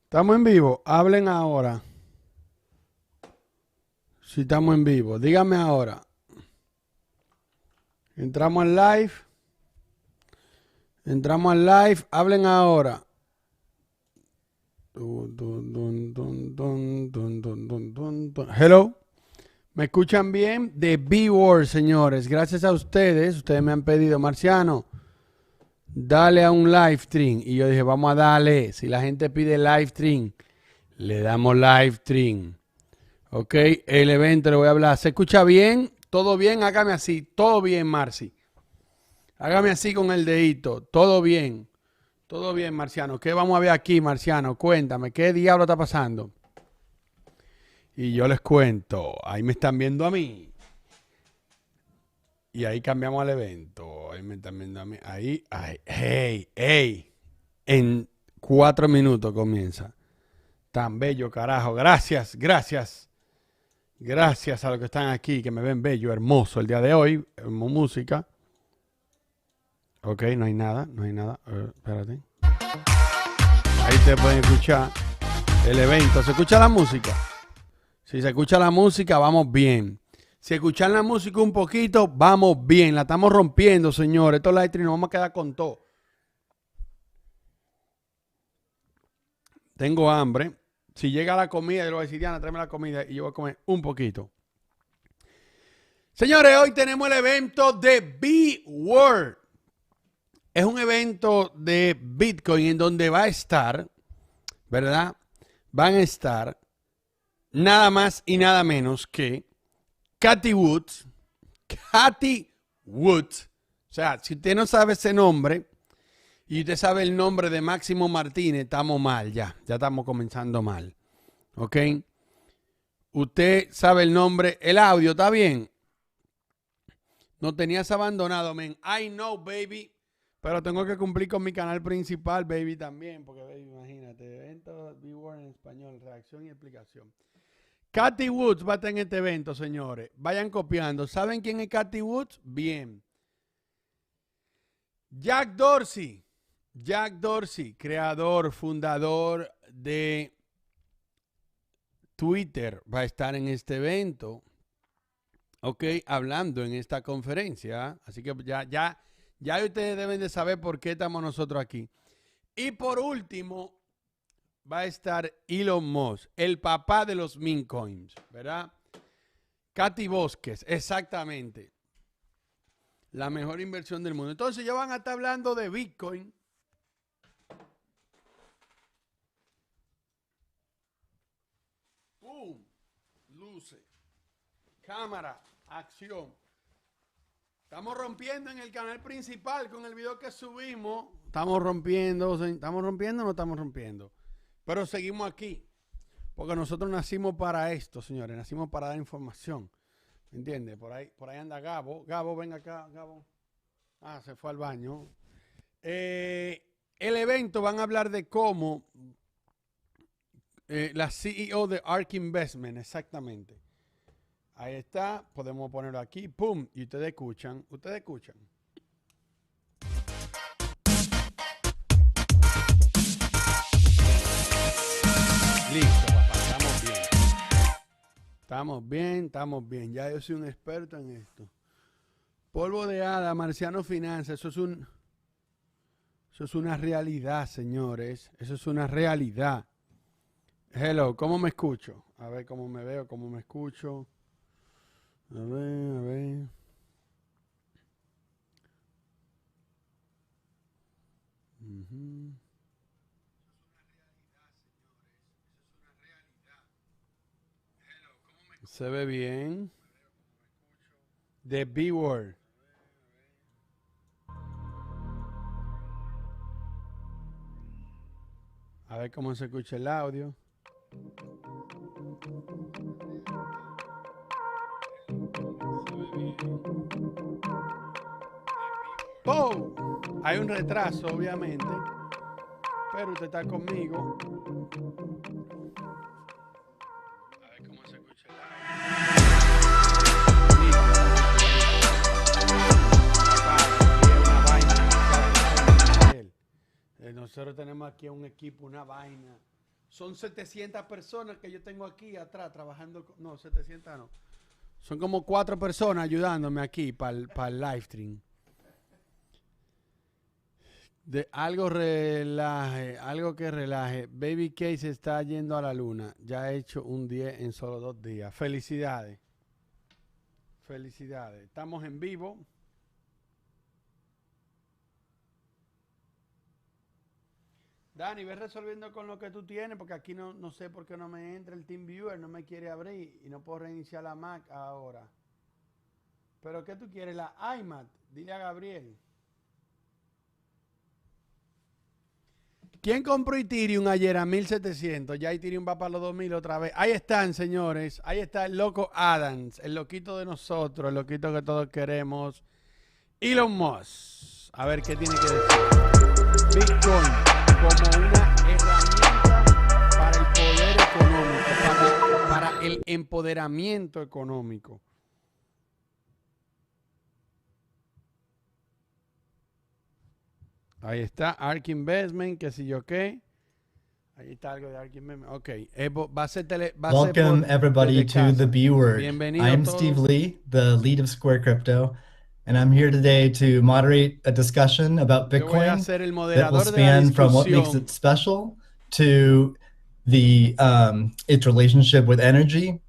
Estamos en vivo. Hablen ahora. Si estamos en vivo. Díganme ahora. Entramos al live. Entramos al live. Hablen ahora. Hello. ¿Me escuchan bien? De B-Word, señores. Gracias a ustedes. Ustedes me han pedido, Marciano, dale a un live stream. Y yo dije, vamos a darle. Si la gente pide live stream, le damos live stream. Ok, el evento le voy a hablar. ¿Se escucha bien? ¿Todo bien? Hágame así. Todo bien, Marci. Hágame así con el dedito. Todo bien. Todo bien, Marciano. ¿Qué vamos a ver aquí, Marciano? Cuéntame, ¿qué diablo está pasando? Y yo les cuento. Ahí me están viendo a mí. Y ahí cambiamos al evento. Ahí me están viendo a mí. Ahí, hey. En 4 minutos comienza. Tan bello, carajo. Gracias. Gracias a los que están aquí, que me ven bello, hermoso el día de hoy. Música. Ok, no hay nada. Espérate. Ahí te pueden escuchar el evento. ¿Se escucha la música? Si se escucha la música, vamos bien. Si escuchan la música un poquito, vamos bien. La estamos rompiendo, señores. Estos live stream nos vamos a quedar con todo. Tengo hambre. Si llega la comida, yo le voy a decir, Diana, tráeme la comida y yo voy a comer un poquito. Señores, hoy tenemos el evento de B-Word. Es un evento de Bitcoin en donde va a estar, ¿verdad? Van a estar nada más y nada menos que Cathie Woods. O sea, si usted no sabe ese nombre y usted sabe el nombre de Máximo Martínez, estamos mal ya. Ya estamos comenzando mal. ¿Ok? Usted sabe el nombre, el audio, ¿está bien? No tenías abandonado, man. I know, baby. Pero tengo que cumplir con mi canal principal, baby, también. Porque, baby, imagínate. Evento, B-Word en español, reacción y explicación. Cathie Woods va a estar en este evento, señores. Vayan copiando. ¿Saben quién es Cathie Woods? Bien. Jack Dorsey, creador, fundador de Twitter, va a estar en este evento, ok, hablando en esta conferencia. Así que ya ustedes deben de saber por qué estamos nosotros aquí. Y por último, va a estar Elon Musk, el papá de los meme coins, ¿verdad? Cathie Bosques, exactamente. La mejor inversión del mundo. Entonces ya van a estar hablando de Bitcoin. ¡Pum! Luces. Cámara. Acción. Estamos rompiendo en el canal principal con el video que subimos. ¿Estamos rompiendo o no estamos rompiendo? Pero seguimos aquí. Porque nosotros nacimos para esto, señores. Nacimos para dar información. ¿Me entiendes? Por ahí anda Gabo. Gabo, ven acá, Gabo. Ah, se fue al baño. El evento van a hablar de cómo la CEO de ARK Investment, exactamente. Ahí está, podemos ponerlo aquí, pum, y ustedes escuchan. Listo, papá, estamos bien. Ya yo soy un experto en esto. Polvo de hada, Marciano Finanzas, eso es una realidad, señores. Eso es una realidad. Hello, ¿cómo me escucho? A ver cómo me veo, cómo me escucho. A ver. Se ve bien. De B-Word. A ver cómo se escucha el audio. ¡Oh! Hay un retraso, obviamente. Pero usted está conmigo. A ver cómo se escucha el audio. Nosotros tenemos aquí un equipo, una vaina Son 700 personas que yo tengo aquí atrás trabajando. No, 700 no. Son como 4 personas ayudándome aquí para el live stream. De algo relaje, algo que relaje. Baby K se está yendo a la luna. Ya ha hecho un 10 en solo 2 días. Felicidades. Felicidades. Estamos en vivo. Dani, ve resolviendo con lo que tú tienes, porque aquí no sé por qué no me entra el TeamViewer, no me quiere abrir y no puedo reiniciar la Mac ahora. ¿Pero qué tú quieres? La iMac. Dile a Gabriel. ¿Quién compró Ethereum ayer a 1700? Ya Ethereum va para los 2000 otra vez. Ahí están, señores. Ahí está el loco Adams, el loquito de nosotros, el loquito que todos queremos. Elon Musk. A ver qué tiene que decir. Bitcoin como una herramienta para el poder económico, para el empoderamiento económico. Ahí está, ARK Investment, qué sé yo qué. Ahí está algo de ARK Investment. Ok, va a ser Welcome everybody to the B Word. Bienvenido I'm Steve Lee, the lead of Square Crypto, and I'm here today to moderate a discussion about Bitcoin that will span from what makes it special to the its relationship with energy,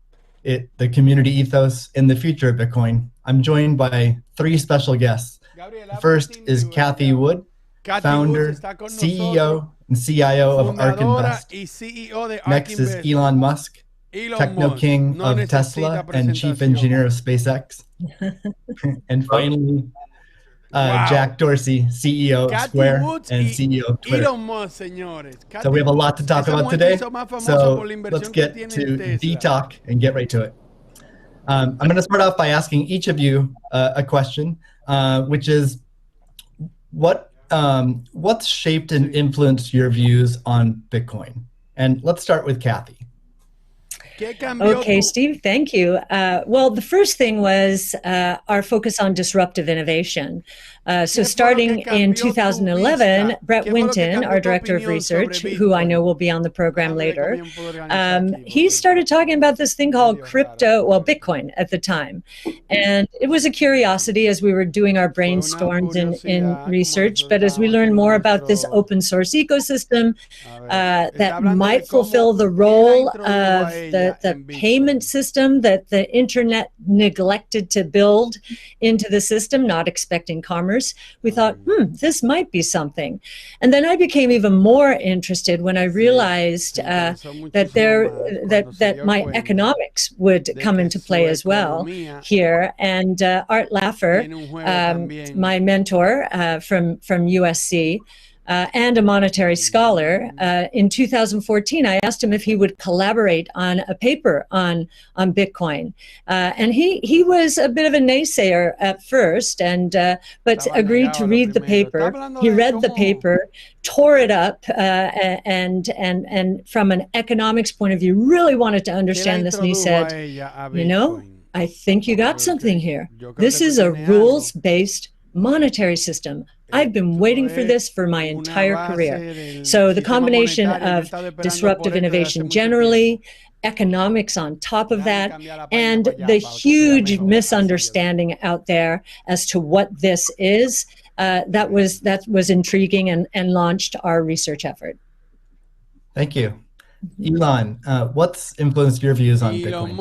the community ethos, and the future of Bitcoin. I'm joined by 3 special guests. First is Cathie Wood, founder, CEO, and CIO of ARK Invest. Next is Elon Musk, techno king of Tesla and chief engineer of SpaceX. And finally, Jack Dorsey, CEO of Square and CEO of Twitter. So we have a lot to talk about today. So let's get to the talk and get right to it. I'm going to start off by asking each of you a question, which is, what's shaped and influenced your views on Bitcoin? And let's start with Cathie. Okay, Steve, thank you. Well, the first thing was our focus on disruptive innovation. So starting in 2011, Brett Winton, our director of research, who I know will be on the program later, he started talking about this thing called Bitcoin at the time. And it was a curiosity as we were doing our brainstorms in research. But as we learned more about this open source ecosystem that might fulfill the role of the payment system that the internet neglected to build into the system, not expecting commerce, we thought, this might be something. And then I became even more interested when I realized that my economics would come into play as well here. And Art Laffer, my mentor from USC, and a monetary scholar, in 2014, I asked him if he would collaborate on a paper on Bitcoin. And he was a bit of a naysayer at first, but agreed to read the paper. He read the paper, tore it up, and from an economics point of view, really wanted to understand this. And he said, you know, I think you got something here. This is a rules-based monetary system. I've been waiting for this for my entire career. So the combination of disruptive innovation generally, economics on top of that, and the huge misunderstanding out there as to what this is, that was intriguing and launched our research effort. Thank you. Elon, what's influenced your views on Bitcoin?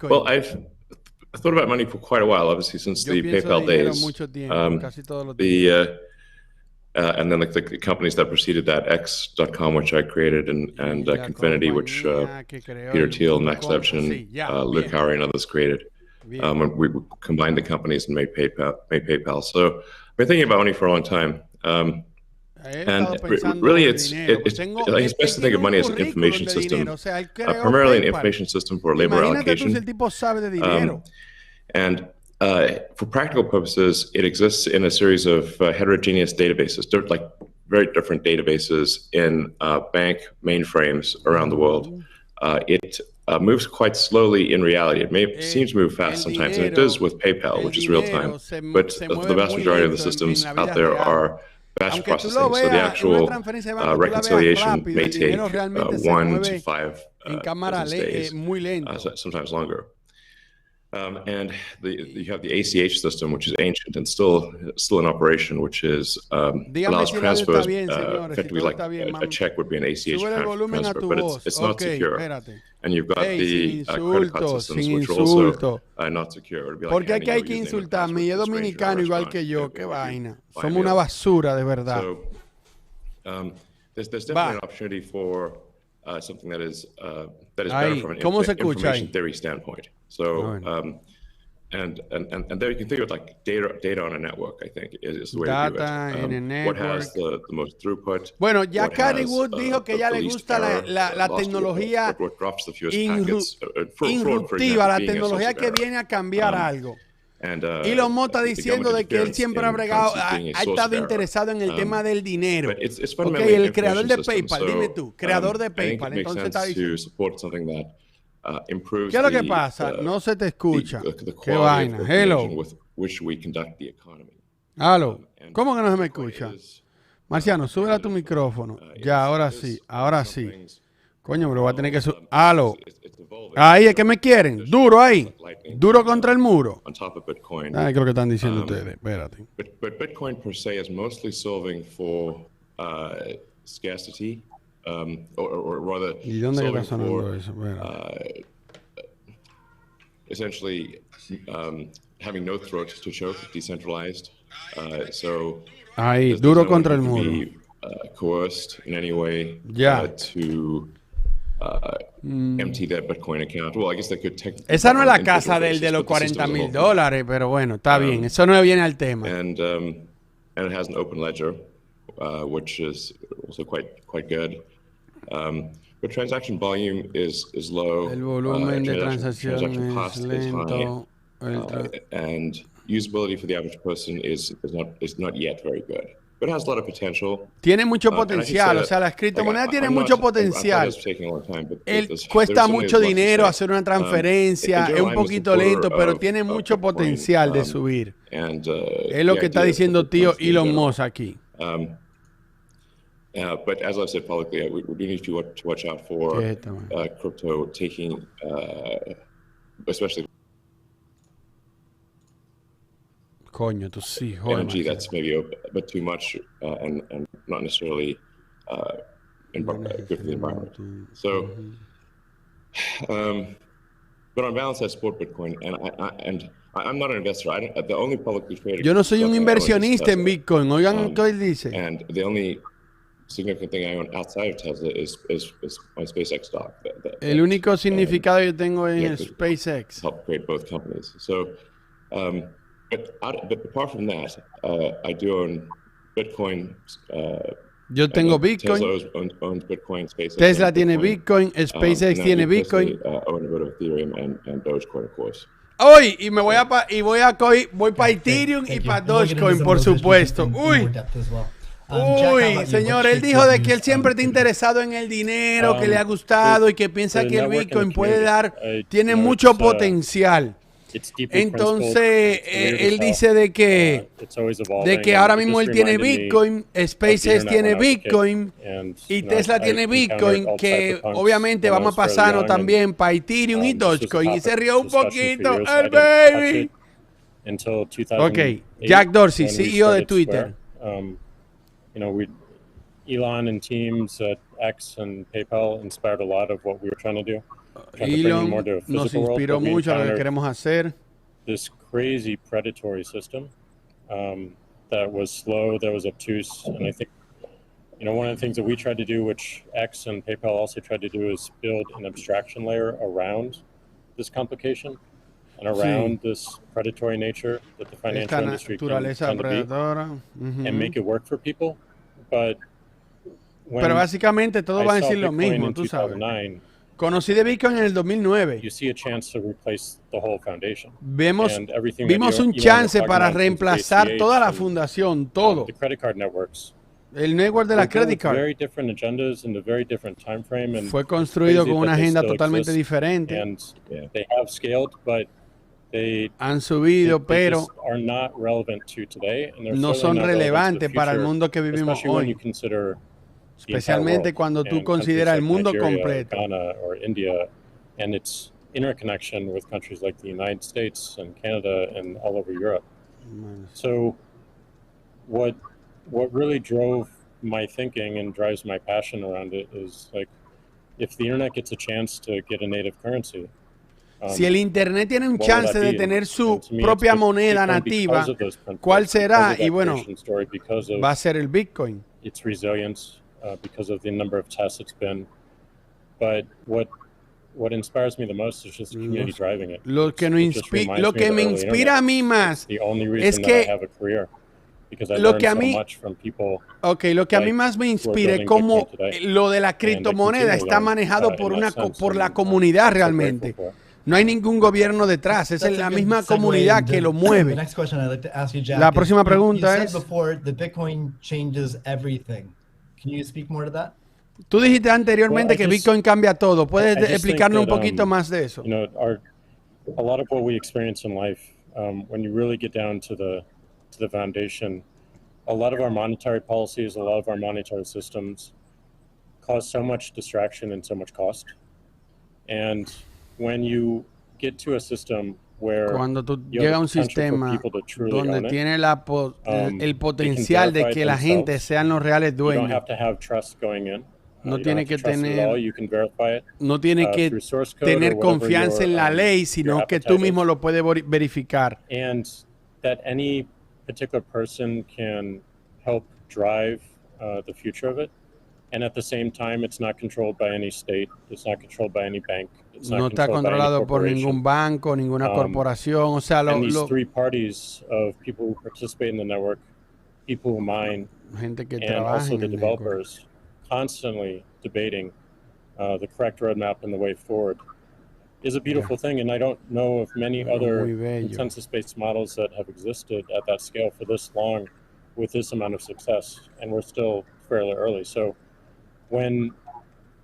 Well, I've thought about money for quite a while, obviously, since the PayPal days. And then the companies that preceded that, X.com, which I created, and Confinity, which Peter Thiel, Max Levchin, Luke Howry, and others created. When we combined the companies and made PayPal. So I've been thinking about money for a long time. And really, it's best to think of money as an information system, primarily an information system for labor allocation. And for practical purposes, it exists in a series of heterogeneous databases, like very different databases in bank mainframes around the world. It moves quite slowly in reality. It seems to move fast sometimes, and it does with PayPal, which is real time. But the vast majority of the systems out there are batch processing. So the actual reconciliation may take 1 to 5 business days, sometimes longer. And you have the ACH system, which is ancient and still in operation, which is allows transfers effectively like a check would be an ACH transfer, but it's not secure. And you've got the credit card systems, which are also not secure. Porque aquí hay que insultarme y es dominicano igual que yo, qué vaina. Somos una basura de verdad. So there's definitely an opportunity for something that is better from an information theory standpoint. So and there you can think of like data on a network. I think is the way to do it. What has the most throughput? Bueno, ya Cathie Wood dijo que ya le gusta la tecnología irruptiva, la tecnología que viene a cambiar algo. Elon Musk está diciendo de que él siempre ha estado interesado en el tema del dinero. Ok, el creador de PayPal, dime tú, creador de PayPal, entonces está diciendo. ¿Qué es lo que pasa? No se te escucha. Qué vaina. Hello. Aló. ¿Cómo que no se me escucha? Marciano, sube a tu micrófono. Ya, ahora sí, ahora sí. Coño, pero voy a tener que subir. Aló. Ahí es que me quieren. Duro ahí. Duro contra el muro. Ay, creo que están diciendo ustedes. Espérate. But Bitcoin per se is mostly solving for scarcity. Or rather, ¿y dónde está sonando eso? Essentially, having no throat to choke, decentralized. So ahí, duro contra el muro. Coerced in any way to empty their Bitcoin account. Well, I guess they could esa no es la casa del de los $40,000, pero bueno, está bien. Eso no viene al tema. And it has an open ledger, which is also quite good. But transaction volume is low. El volumen de transacción es lento. And usability for the average person is not yet very good. But it has a lot of potential. Tiene mucho potencial, o sea, las criptomonedas tienen mucho potencial. Cuesta mucho dinero hacer una transferencia, es un poquito lento, pero tiene mucho potencial de subir. Es lo que está diciendo tío Elon Musk aquí. But as I've said publicly, we do need to watch out for crypto taking, especially energy that's maybe a bit too much and not necessarily good for the environment. So, but on balance, I support Bitcoin, and I'm not an investor. The only publicly traded. Yo no soy un inversionista en Bitcoin. Oigan lo que él dice. And the only significant thing I own outside of Tesla is my SpaceX stock. El único significado que tengo en SpaceX. Help create both companies. So, but apart from that, I do own Bitcoin. Yo tengo Bitcoin. Tesla owns Bitcoin. SpaceX Tesla tiene Bitcoin. SpaceX tiene Bitcoin. Own a bit of Ethereum and Dogecoin, of course. Hoy y me voy para Ethereum y para Dogecoin, por supuesto. Uy. Uy, señor, él dijo de que él siempre está interesado en el dinero, que le ha gustado y que piensa que el Bitcoin puede tiene mucho potencial. Entonces, él dice de que ahora mismo él tiene Bitcoin, SpaceX tiene Bitcoin y Tesla tiene Bitcoin, que obviamente vamos a pasarnos también para Ethereum y Dogecoin. Y se rió un poquito, el baby. Ok, Jack Dorsey, CEO de Twitter. You know, Elon and teams at X and PayPal inspired a lot of what we were trying to do. Elon nos inspiró mucho a lo que queremos hacer. This crazy predatory system that was slow, that was obtuse, and I think, you know, one of the things that we tried to do, which X and PayPal also tried to do, is build an abstraction layer around this complication and around this predatory nature that the financial industry can tend to be, and make it work for people. But pero básicamente todo va a decir lo mismo, tú sabes. Conocí de Bitcoin en el 2009. Vimos un chance para reemplazar toda la fundación, todo. El network de la credit card fue construido con una agenda totalmente diferente. han subido, pero no son relevantes para el mundo que vivimos hoy, especialmente cuando tú consideras el mundo completo. Interconnection with countries like the United States and Canada and all over Europe. So what really drove my thinking and drives my passion around it is like, if the internet gets a chance to get a native currency, si el internet tiene un chance de tener su propia moneda nativa, ¿cuál será? Y bueno, va a ser el Bitcoin. Its resilience because of the number of tests it's been. But what inspires me the most is just the community driving it. Lo que me inspira a mí más es que lo que a mí más me inspira es cómo lo de la criptomoneda está manejado por la comunidad realmente. No hay ningún gobierno detrás, es la misma comunidad que lo mueve. La próxima pregunta es, tú dijiste anteriormente que Bitcoin cambia todo. ¿Puedes explicarnos un poquito más de eso? A lot of what we experience in life, when you really get down to the foundation, a lot of our monetary policies, a lot of our monetary systems cause so much distraction and so much cost. And when you get to a system where cuando tú llegas a un sistema donde tiene el potencial de que la gente sean los reales dueños, no tiene que tener confianza en la ley, sino que tú mismo lo puedes verificar. And that any particular person can help drive the future of it. And at the same time, it's not controlled by any state, it's not controlled by any bank, it's not no está controlado por ningún banco, ninguna corporación. O sea, and these three parties of people who participate in the network, people who mine, gente que and also the developers, constantly debating the correct roadmap and the way forward is a beautiful thing. And I don't know of many other consensus-based models that have existed at that scale for this long with this amount of success. And we're still fairly early. So when,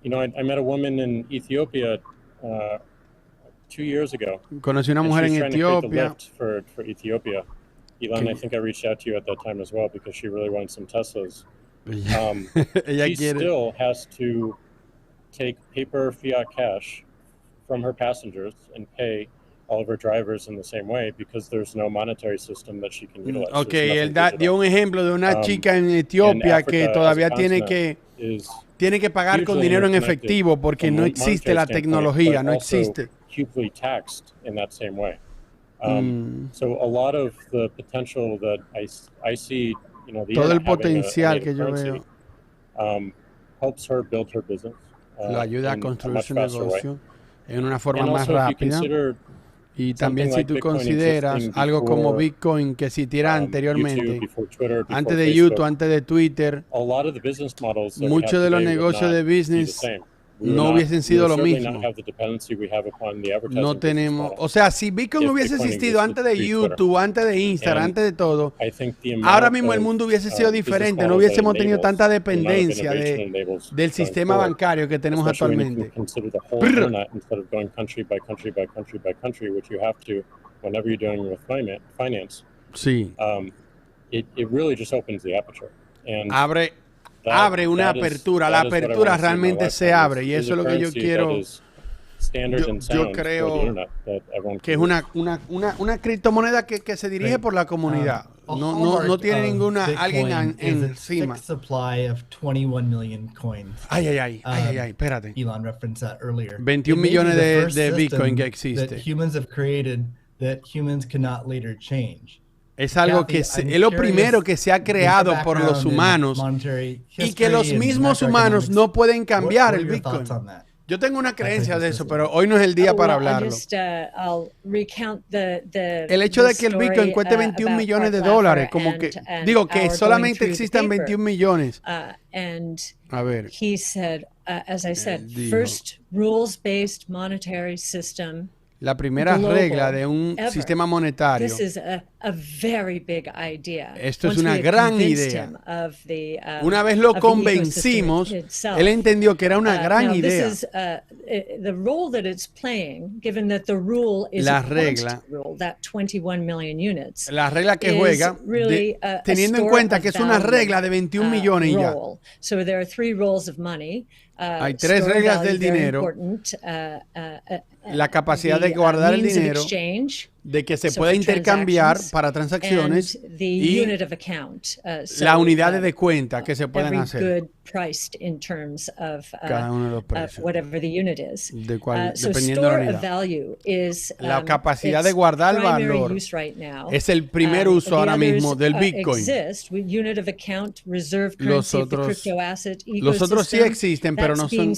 I met a woman in Ethiopia 2 years ago. Conocí una mujer en Etiopía. For Ethiopia. Elon, I think I reached out to you at that time as well because she really wanted some Teslas. She still has to take paper fiat cash from her passengers and pay all of her drivers in the same way because there's no monetary system that she can utilize. Okay, él dio un ejemplo de una chica en Etiopía que todavía tiene que pagar con dinero en efectivo porque no existe la tecnología, no existe. Hugely taxed in that same way. So a lot of the potential that I see, todo el potencial que yo veo helps her build her business. Lo ayuda a construir su negocio en una forma más rápida. Y también si tú consideras algo como Bitcoin que existiera anteriormente, antes de YouTube, antes de Twitter, muchos de los negocios de business no hubiesen sido lo mismo. No tenemos, o sea, si Bitcoin hubiese existido antes de YouTube, antes de Instagram, antes de todo, ahora mismo el mundo hubiese sido diferente, no hubiésemos tenido tanta dependencia del sistema bancario que tenemos actualmente. Sí. Abre una apertura, la apertura realmente se abre y eso es lo que yo quiero. Yo creo que es una criptomoneda que se dirige por la comunidad. No tiene ninguna alguien encima. Ay, espérate. Elon referenced that earlier. 21 millones de Bitcoin que existe. That humans have created that humans cannot later change. Es algo que es lo primero que se ha creado por los humanos y que los mismos humanos no pueden cambiar el Bitcoin. Yo tengo una creencia de eso, pero hoy no es el día para hablarlo. El hecho de que el Bitcoin cueste 21 millones de dólares, como que digo que solamente existan 21 millones. A ver. He said, as I said, first rules-based monetary system. La primera regla de un sistema monetario a very big idea. Esto es una gran idea. Una vez lo convencimos, él entendió que era una gran idea. La regla que juega, teniendo en cuenta que es una regla de 21 millones y ya. Hay tres reglas del dinero. La capacidad de guardar el dinero, de que se pueda intercambiar para transacciones y la unidad de cuenta que se pueden hacer. Cada uno de los precios. Dependiendo de la unidad. La capacidad de guardar valor es el primer uso ahora mismo del Bitcoin. Los otros sí existen, pero no son...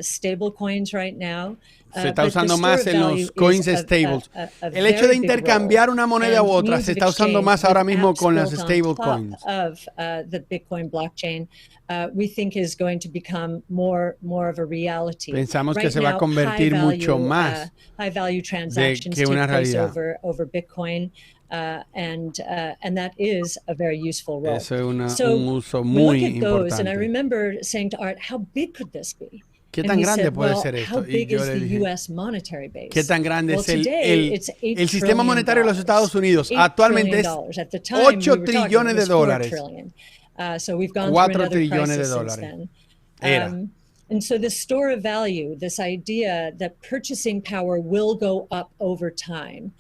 stablecoins right now. Se está usando más en los coins stables. El hecho de intercambiar una moneda u otra se está usando más ahora mismo con las stablecoins. Pensamos que se va a convertir mucho más de que una realidad. And that is a very useful role. Eso es un uso muy importante. And I remember saying to Art, how big could this be? ¿Qué tan grande puede ser esto? Y yo le dije, ¿qué tan grande es el sistema monetario de los Estados Unidos? Actualmente es 8 trillones de dólares. 4 trillones de dólares. Era. And so the store of value, this idea that purchasing power will go up over time.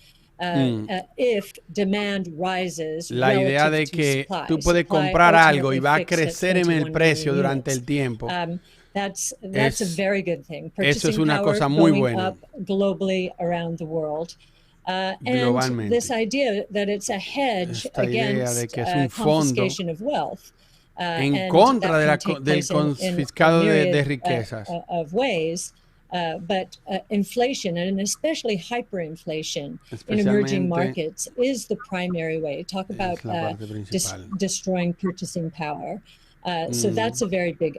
If demand rises, la idea de que tú puedes comprar algo y va a crecer en el precio durante el tiempo. That's a very good thing. Eso es una cosa muy buena. Globally around the world. And this idea that it's a hedge against confiscation of wealth. En contra del confiscado de riquezas. Of ways. But inflation, and especially hyperinflation in emerging markets, is the primary way. Talk about destroying purchasing power. So that's a very big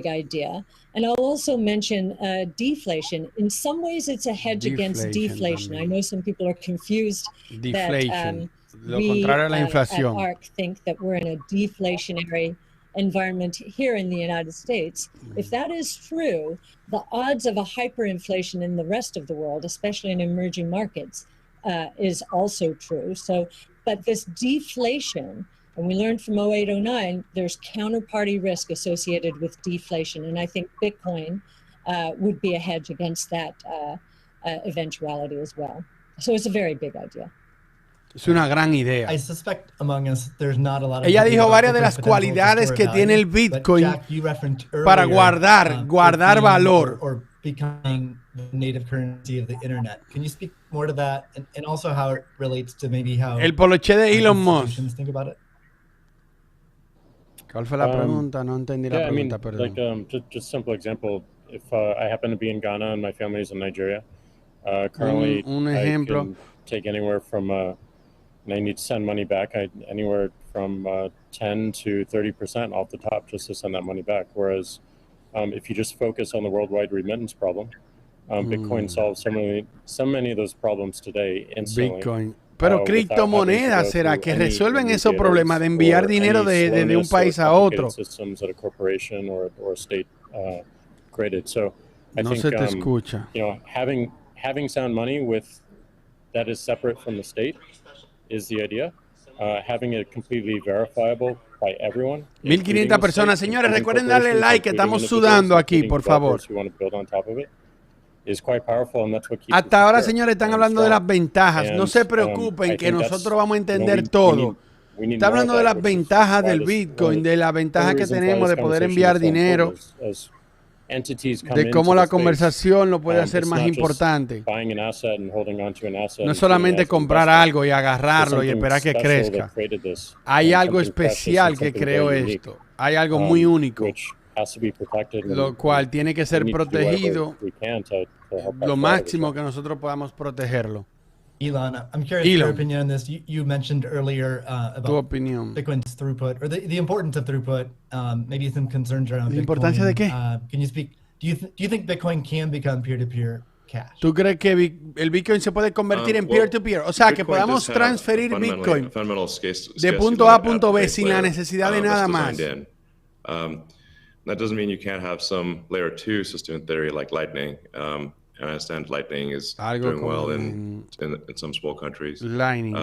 idea. And I'll also mention deflation. In some ways, it's a hedge against deflation. I know some people are confused that we at ARC think that we're in a deflationary environment here in the United States. If that is true, the odds of a hyperinflation in the rest of the world, especially in emerging markets, is also true. So, but this deflation, and we learned from 08-09, there's counterparty risk associated with deflation. And I think Bitcoin would be a hedge against that eventuality as well. So it's a very big idea. Es una gran idea. I suspect among us, there's not a lot of Ella dijo varias de las cualidades que tiene el Bitcoin para guardar valor. Or becoming the native currency of the internet. Can you speak more to that, and also how it relates to maybe how el poloche de Elon Musk? Think about it? ¿Cuál fue la pregunta? No entendí la pregunta, perdón. Like, just simple example. If I happen to be in Ghana and my family is in Nigeria, currently I can take anywhere from and I need to send money back, anywhere from 10 to 30% off the top just to send that money back. Whereas if you just focus on the worldwide remittance problem, Bitcoin solves so many of those problems today instantly. Bitcoin. Pero criptomonedas, ¿será que resuelven esos problemas de enviar dinero de un país a otro? No se te escucha. You know, having sound money that is separate from the state is the idea. Having it completely verifiable by everyone. 1500 personas, señores, recuerden darle like, que estamos sudando aquí, por favor. Hasta ahora, señores, están hablando de las ventajas. No se preocupen que nosotros vamos a entender todo. Está hablando de las ventajas del Bitcoin, de la ventaja que tenemos de poder enviar dinero, de cómo la conversación lo puede hacer más importante. No es solamente comprar algo y agarrarlo y esperar que crezca. Hay algo especial que creó esto. Hay algo muy único, lo cual tiene que ser protegido lo máximo que nosotros podamos protegerlo. Elon, I'm curious your opinion on this. You mentioned earlier about Bitcoin's throughput, or the importance of throughput. Maybe some concerns around ¿La importancia de qué? Can you speak? Do you think Bitcoin can become peer-to-peer? cash. ¿Tú crees que el Bitcoin se puede convertir en peer-to-peer? O sea, que podamos transferir Bitcoin de punto A a punto B sin la necesidad de nada más. That doesn't mean you can't have some layer 2 system in theory like Lightning. And I understand Lightning is doing well in some small countries. Lightning.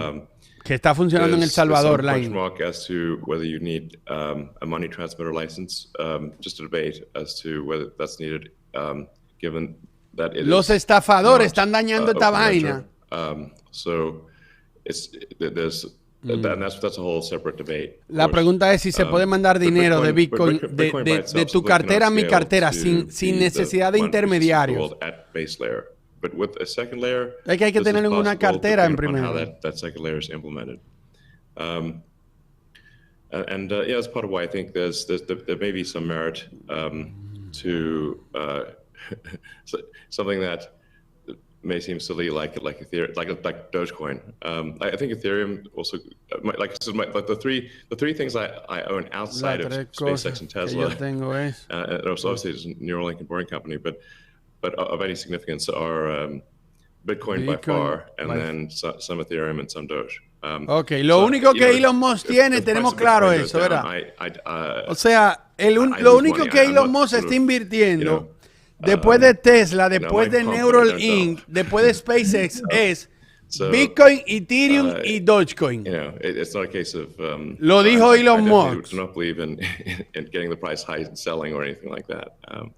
Que está funcionando en El Salvador, Lightning. There's some question mark as to whether you need a money transmitter license. Just a debate as to whether that's needed, given that it Los estafadores están dañando esta vaina. So there's that's a whole separate debate. La pregunta es si se puede mandar dinero de Bitcoin de tu cartera a mi cartera sin necesidad de intermediarios. But with a second layer, es que hay que tener una cartera en primer lugar. That second layer is implemented. Yeah, that's part of why I think there may be some merit to something that may seem silly, like Ethereum, like Dogecoin. I think Ethereum also, like I said, the three things I own outside of SpaceX and Tesla. And also obviously it's a Neuralink and Boring Company, but of any significance are Bitcoin by far, and then some Ethereum and some Doge. Okay, lo único que Elon Musk tiene, tenemos claro eso, ¿verdad? O sea, lo único que Elon Musk está invirtiendo después de Tesla, después de Neuralink, después de SpaceX es Bitcoin, Ethereum y Dogecoin. It's not a case of lo dijo Elon Musk. I do not believe in getting the price high and selling or anything like that. And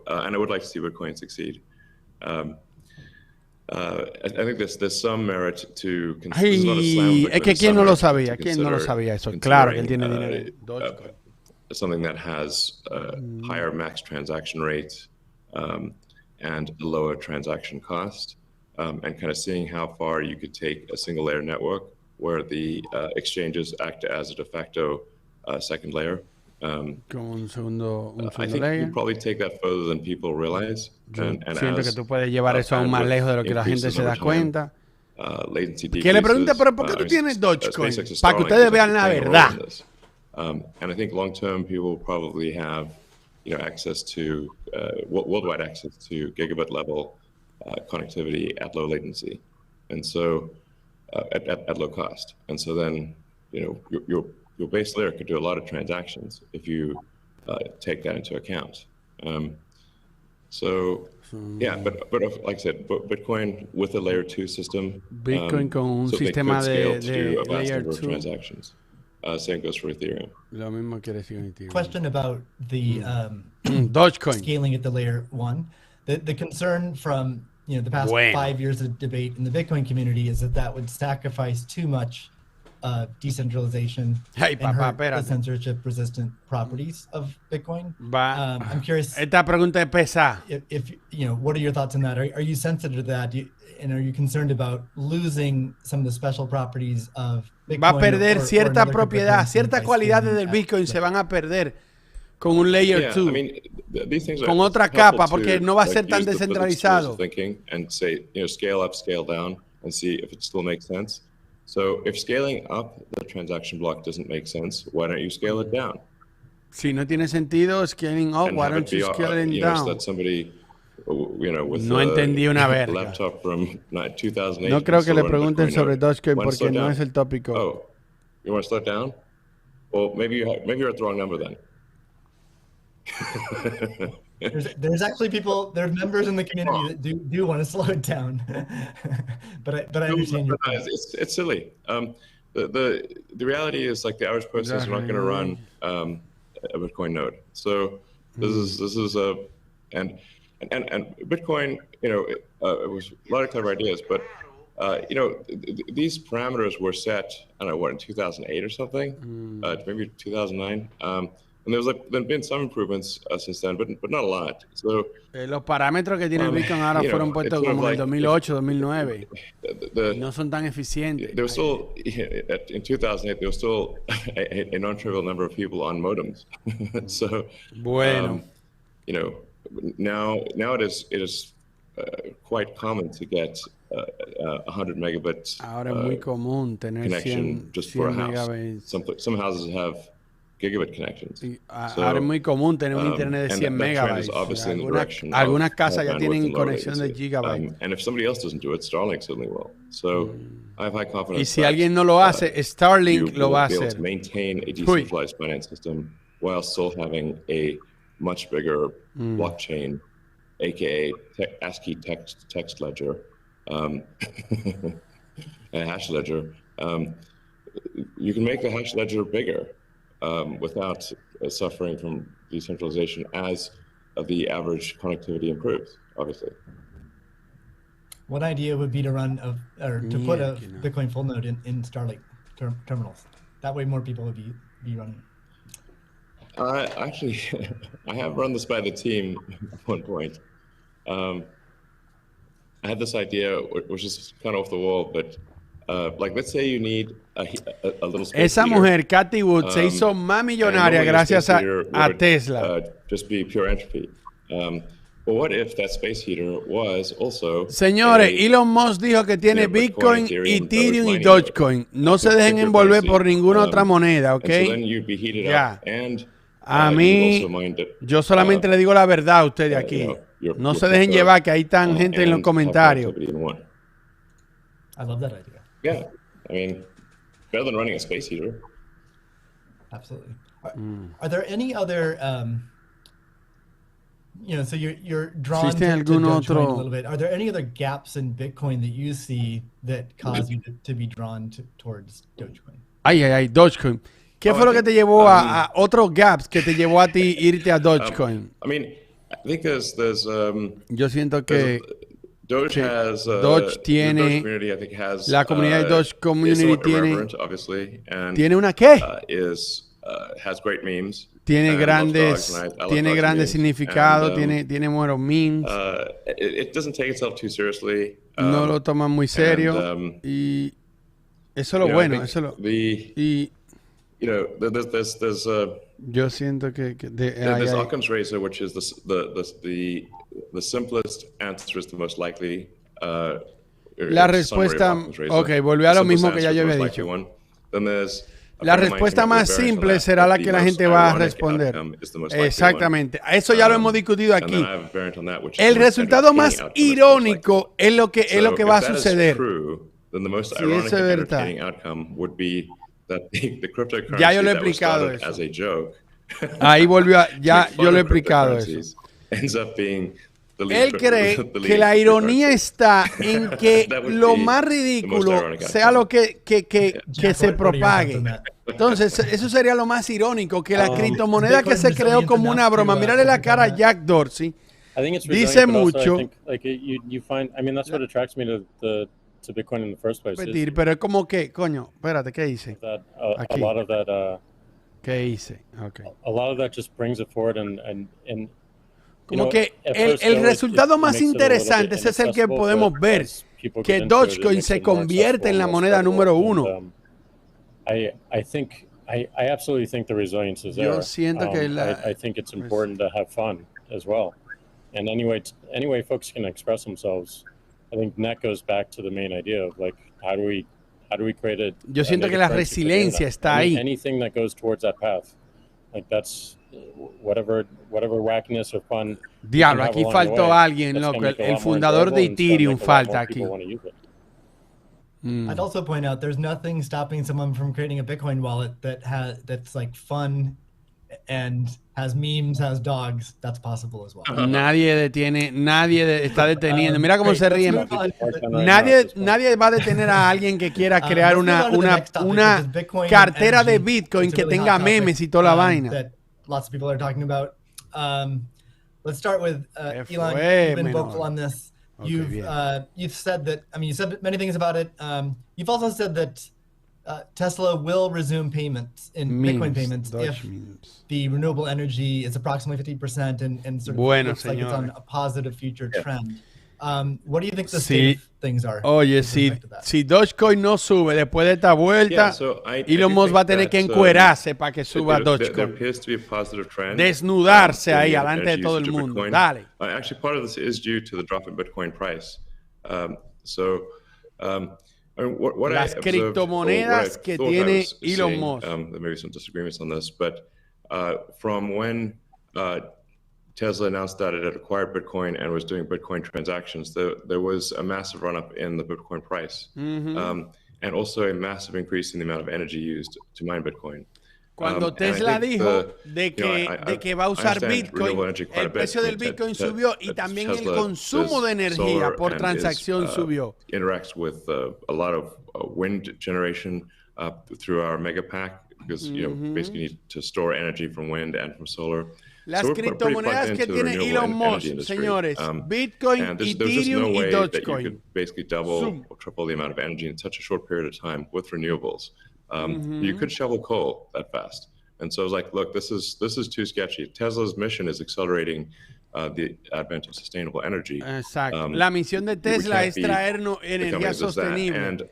I would like to see Bitcoin succeed. I think there's some merit to consider. Es que quién no lo sabía, quién no lo sabía eso. Claro que él tiene dinero en Dogecoin. Something that has higher max transaction rates and a lower transaction cost, and kind of seeing how far you could take a single layer network where the exchanges act as a de facto second layer. Como un segundo I think you probably take that further than people realize. Siento que tú puedes llevar eso aún más lejos de lo que la gente se da cuenta. Que le pregunte, pero ¿por qué tú tienes Dogecoin? Para que ustedes vean la verdad. And I think long term, people will probably have, access to worldwide access to gigabit level connectivity at low latency, and so at low cost. And so then, your base layer could do a lot of transactions if you take that into account. Yeah, but like I said, Bitcoin with a layer 2 system. Bitcoin con un sistema de layer 2 transactions. Same goes for Ethereum. Lo mismo quiere decir Ethereum. Question about the Dogecoin scaling at the layer 1. The concern from the past 5 years of debate in the Bitcoin community is that would sacrifice too much decentralization and hurt the censorship-resistant properties of Bitcoin. I'm curious. Esta pregunta es pesada. If what are your thoughts on that? Are you sensitive to that? And are you concerned about losing some of the special properties of Bitcoin? Va a perder cierta propiedad, ciertas cualidades del Bitcoin se van a perder con un layer 2, con otra capa, porque no va a ser tan descentralizado. And say, scale up, scale down, and see if it still makes sense. So if scaling up the transaction block doesn't make sense, why don't you scale it down? Si no tiene sentido scaling up, why don't you scale it down? So that somebody, with no entendí una verga. Laptop from 2008. No creo que le pregunten sobre Dogecoin porque no es el tópico. Oh, you want to slow it down? Well, maybe you're at the wrong number then. There's actually there's members in the community that do want to slow it down, but I understand your point. It's silly. The reality is, like, the average person is not going to run a Bitcoin node. So this is and Bitcoin, it was a lot of clever ideas, but these parameters were set, I don't know, in 2008 or something, maybe 2009. And there's been some improvements since then, but not a lot. So los parámetros que tiene el Bitcoin ahora fueron puestos como en el 2008, 2009. No son tan eficientes. There was still, in 2008, there was still a non-trivial number of people on modems. So, bueno, now it is quite common to get 100 megabits ahora es muy común tener connection 100 just for a house. megabits. Some houses have gigabit connections. Ahora es muy común tener un internet de 100 megabytes. Algunas casas ya tienen conexión de gigabytes. And if somebody else doesn't do it, Starlink certainly will. So I have high confidence. Y si alguien no lo hace, Starlink lo va a hacer. To maintain a decentralized finance system while still having a much bigger blockchain, aka ASCII text ledger, a hash ledger. You can make the hash ledger bigger without suffering from decentralization as the average connectivity improves, obviously. What idea would be to run to put a Bitcoin full node in Starlink terminals? That way more people would be running. Actually, I have run this by the team at one point. I had this idea, which is kind of off the wall, but like, let's say you need a little space Esa heater. mujer, Cathie Wood, se hizo más millonaria gracias a Tesla. Just be pure entropy. But what if that space heater was also... Señores, Elon Musk dijo que tiene Bitcoin, Ethereum y Dogecoin. No se dejen envolver por ninguna otra moneda, ¿ok? Ya. A mí, yo solamente le digo la verdad a ustedes aquí. No se dejen llevar, que hay tan gente en los comentarios. I love that idea. Yeah, I mean, better than running a space heater. Absolutely. Are there any other, so you're drawn to Dogecoin a little bit. Are there any other gaps in Bitcoin that you see that cause you to be drawn towards Dogecoin? Ay, Dogecoin. ¿Qué fue lo que te llevó a otros gaps que te llevó a ti irte a Dogecoin? I mean, I think there's yo siento que Doge has Doge tiene, la comunidad de Doge Community tiene una ¿qué? Has great memes. Tiene grandes significados, tiene buenos memes. It doesn't take itself too seriously. No lo toman muy serio y eso es lo bueno, eso es lo there's yo siento que there's Occam's razor, which is the simplest answer is the most likely. La respuesta, volvió a lo mismo que ya yo había dicho. La respuesta más simple será la que la gente va a responder. Exactamente. Eso ya lo hemos discutido aquí. El resultado más irónico es lo que va a suceder. Si eso es verdad. Ya yo lo he explicado eso. Ahí volvió ya yo lo he explicado eso. Él cree que la ironía está en que lo más ridículo sea lo que se propague. Entonces, eso sería lo más irónico, que la criptomoneda que se creó como una broma. Mírale la cara a Jack Dorsey. Dice mucho. To Bitcoin in the first place. Pero es como que, coño, espérate, ¿qué hice? A lot of that. ¿Qué hice? Okay. A lot of that just brings it forward and como que el resultado más interesante ese es el que podemos ver, que Dogecoin se convierte en la moneda número uno. I absolutely think the resilience is there. Yo siento que I think it's important to have fun as well. And anyway folks can express themselves. I think that goes back to the main idea of like how do we create a Yo siento que la resiliencia está ahí. Anything that goes towards that path. Like that's whatever wackiness or fun. Diablo, aquí faltó alguien, loco. El fundador de Ethereum falta aquí. I'd also point out there's nothing stopping someone from creating a Bitcoin wallet that's like fun and has memes, has dogs. That's possible as well. Nadie está deteniendo. Mira cómo se ríen. Nadie va a detener a alguien que quiera crear una cartera de Bitcoin que tenga memes y toda la vaina. Lots of people are talking about. Let's start with Elon. You've been vocal on this. You've said that. I mean, you said many things about it. You've also said that Tesla will resume payments in Bitcoin payments if the renewable energy is approximately 50% and sort of looks like it's on a positive future trend. What do you think the safe things are? Oye, si Dogecoin no sube después de esta vuelta, Elon Musk va a tener que encuerarse para que suba Dogecoin. Desnudarse ahí delante de todo el mundo. Dale. Actually, part of this is due to the drop in Bitcoin price. las criptomonedas que tiene Elon Musk. There may be some disagreements on this, but from when Tesla announced that it had acquired Bitcoin and was doing Bitcoin transactions, there was a massive run-up in the Bitcoin price, and also a massive increase in the amount of energy used to mine Bitcoin. Cuando Tesla dijo de que va a usar Bitcoin, el precio del Bitcoin subió y también el consumo de energía por transacción subió. Interacts with a lot of wind generation through our mega pack, because basically you need to store energy from wind and from solar. Las criptomonedas que tiene Elon Musk, señores, Bitcoin, Ethereum y Dogecoin. You could basically double or triple the amount of energy in such a short period of time with renewables. You could shovel coal that fast. And so I was like, look, this is too sketchy. Tesla's mission is accelerating the advent of sustainable energy. Exacto. La misión de Tesla es traernos energía sostenible.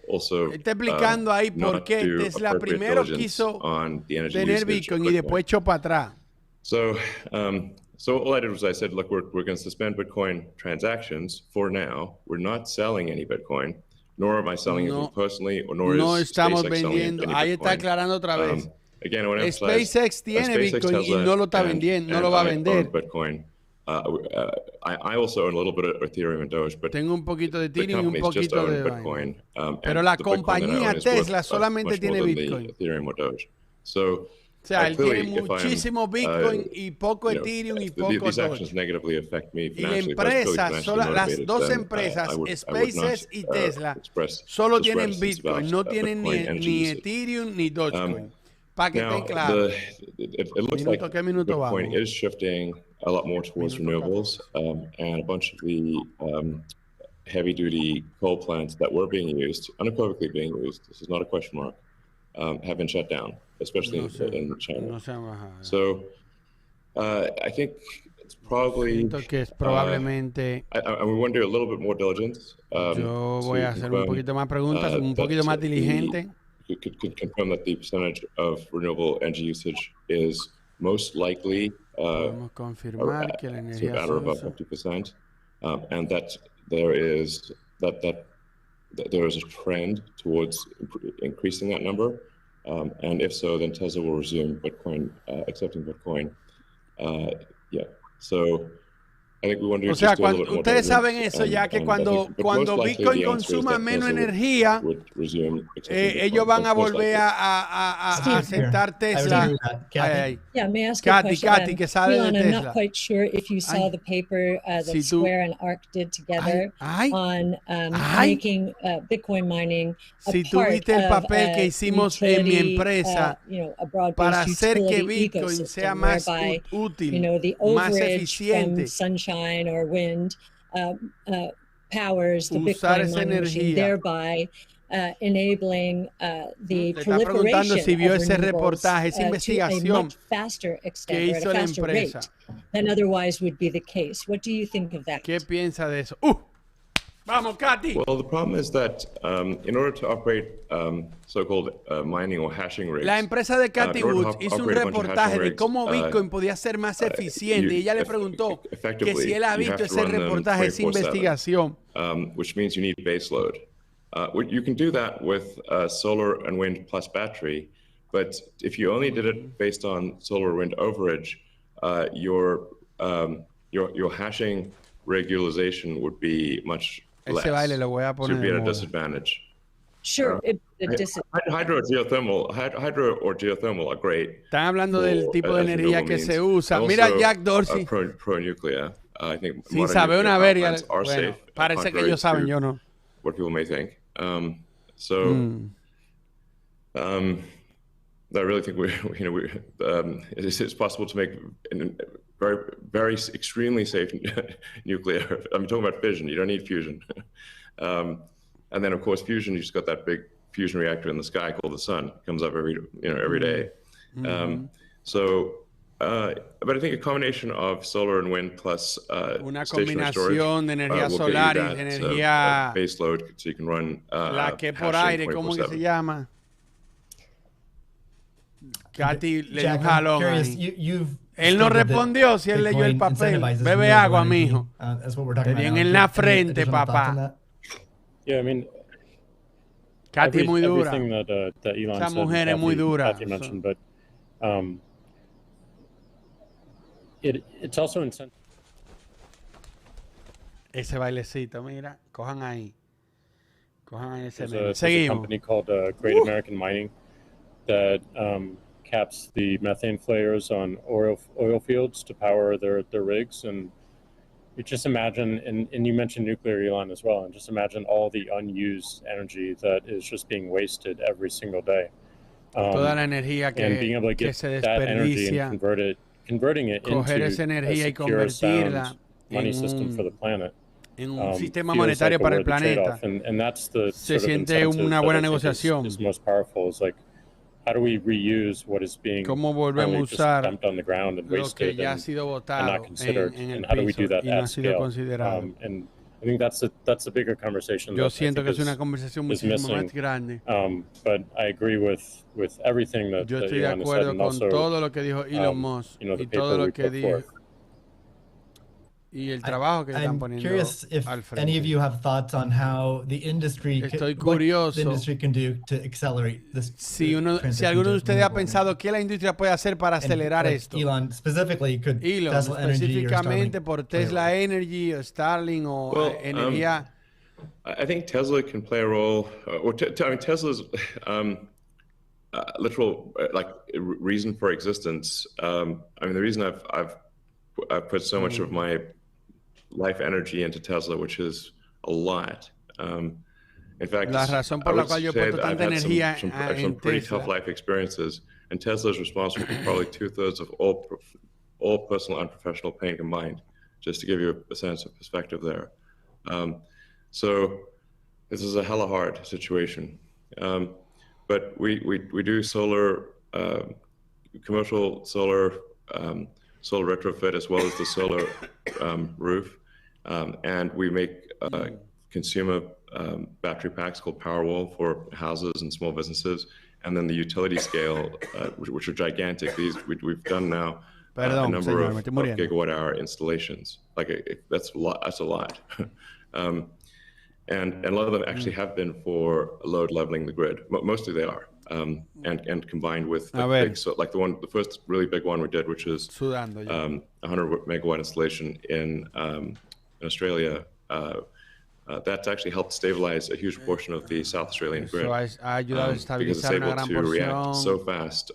Está explicando ahí por qué Tesla primero quiso tener Bitcoin y después echó para atrás. So all I did was I said, look, we're going to suspend Bitcoin transactions for now. We're not selling any Bitcoin. Nor am I selling it personally, or nor no is estamos SpaceX vendiendo. Ahí está aclarando otra vez. Again, SpaceX tiene Bitcoin y no lo está vendiendo, no lo va a vender. Bitcoin. I also own a little bit of Ethereum and Doge, but tengo un poquito de Ethereum y un poquito de Bitcoin. Pero la compañía Tesla solamente tiene Bitcoin. Ethereum or Doge. So, o sea, él tiene muchísimo Bitcoin y poco Ethereum y poco Doge. Y la empresa, las dos empresas, SpaceX y Tesla, solo tienen Bitcoin, no tienen ni Ethereum ni Dogecoin. Para que esté claro. ¿Qué minuto va? Bitcoin is shifting a lot more towards renewables, and a bunch of the heavy-duty coal plants that were being used, unequivocally being used, this is not a question mark, have been shut down, especially in China. So I think it's probably probablemente we want to do a little bit more diligence. Yo voy a hacer un poquito más preguntas, un poquito más diligente. Could confirm that the percentage of renewable energy usage is most likely confirmar que la energía at or above 50%, and that there is a trend towards increasing that number, and if so, then Tesla will resume Bitcoin, accepting Bitcoin. So I think we want to o sea, ustedes saben eso ya que cuando Bitcoin consuma menos energía, ellos van a volver a aceptar Tesla. Yeah, may I ask a question? Cathie, que sabe Elon, de Tesla. I'm not quite sure if you saw the paper that Square and ARK did together on making Bitcoin mining a si tuviste el papel que hicimos en mi empresa para hacer que Bitcoin sea más útil, más eficiente, or wind powers the Bitcoin mining machine, thereby enabling the proliferation si vio of ese renewables reportaje, esa investigación to a much faster extent, que or hizo at a la faster empresa. rate than otherwise would be the case. What do you think of that? ¿Qué piensa de eso? Vamos, Cathie. Well, the problem is that in order to operate so-called mining or hashing rigs, la empresa de Cathie Woods hizo un reportaje de cómo Bitcoin podía ser más eficiente y ella le preguntó que si él ha visto ese reportaje, esa investigación. Which means you need base load. You can do that with solar and wind plus battery, but if you only did it based on solar wind overage, your hashing regularization would be much less. Ese baile lo voy a poner. So you'd be at a disadvantage. Sure, hydro or geothermal are great. Están hablando del tipo de energía que se usa. Mira Jack Dorsey. Pro-nuclear. I think sin saber una verga. Bueno, parece que ellos saben, yo no. What people may think. I really think it's possible to make very, very extremely safe nuclear. I'm talking about fission. You don't need fusion. And then, of course, fusion. You just got that big fusion reactor in the sky called the sun. It comes up every day. But I think a combination of solar and wind plus una combinación de energía solar y de energía base load, so you can run la que por aire, ¿cómo que se llama? Cathie le dio un jalón ahí. Él no respondió si él leyó el papel. Bebe agua, mijo. Te viene en la frente, papá. Yeah, I mean, Cathie muy dura. Everything that Elon Esa said, mujer es muy dura. Cathie mentioned, but it's also incentive. Ese bailecito, mira, cojan ahí ese meme. There's a Seguimos. company called Great American Mining that caps the methane flares on oil fields to power their rigs. And you just imagine, and you mentioned nuclear, Elon, as well, and just imagine all the unused energy that is just being wasted every single day. Toda la energía and being able to get se that energy desperdicia, and converting it coger into esa energía a y secure, sound convertirla money system for the planet. En un sistema feels monetario like a para el worthy planeta. trade-off. And that's the Se sort of siente incentive una that buena I think negociación. is most powerful. Is like, how do we reuse what is being ¿Cómo volvemos a just usar dumped on the ground and lo que wasted ya ha and sido not botado considered? en el And how do we piso do that y no ha at sido scale? considerado? And I think that's a bigger conversation. Yo that siento I que think es una conversación muchísimo más grande. but I agree with everything that Yo estoy de Elon has said, acuerdo and con also, todo lo que dijo Elon Musk the y todo paper lo we que put dijo forth. y el trabajo que están I'm poniendo curious if al frente. any of you have thoughts on how the industry Estoy what the curioso industry can do to accelerate this. si alguno de ustedes ha pensado qué la industria puede hacer para acelerar esto. Elon specifically, could Elon Tesla Energy or específicamente Starlink por Tesla Energy o Starlink o energía. I think Tesla can play a role. I mean, Tesla's literal reason for existence. I mean, the reason I've put so much of my life energy into Tesla, which is a lot. In fact, la razón por la cual yo he puesto tanta energía some pretty tough life experiences, and Tesla is responsible for probably 2/3 of all personal and professional pain combined. Just to give you a sense of perspective there. So this is a hella hard situation. But we do solar, commercial solar, solar retrofit, as well as the solar roof. And we make consumer battery packs called Powerwall for houses and small businesses. And then the utility scale, which are gigantic. We've done now a number of gigawatt-hour installations. That's a lot. That's a lot. And a lot of them actually have been for load leveling the grid. Mostly they are, and combined with the first really big one we did, which is 100 megawatt installation in Australia. That's actually helped stabilize a huge portion of the South Australian grid because it's able to react so fast.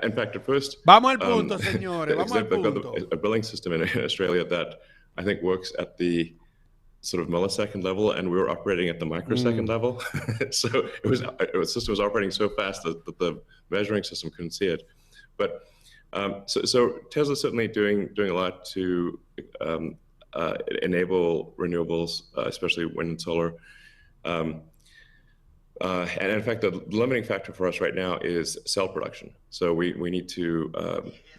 In fact, at first, vamos al punto, señores. Vamos al they've punto. got a billing system in Australia that I think works at the sort of millisecond level, and we were operating at the microsecond level. So the system was operating so fast that the measuring system couldn't see it. But so Tesla's certainly doing a lot to enable renewables, especially wind and solar. And in fact, the limiting factor for us right now is cell production. So we need to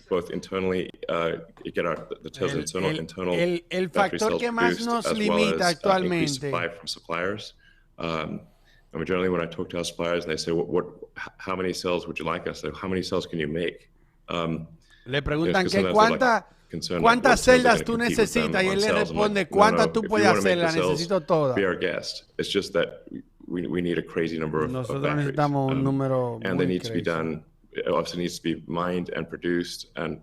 both internally get the Tesla internal el battery factor cells que más produced, nos as well limita as actualmente. increased supply from suppliers. I mean, generally, when I talk to our suppliers and they say, how many cells would you like us? How many cells can you make? Le preguntan que cuántas celdas tú necesitas y él le responde cuántas tú puedes hacer, las necesito todas. Be our guest. It's just that we need a crazy number of batteries. Necesitamos un número and they need to be done. It obviously needs to be mined and produced and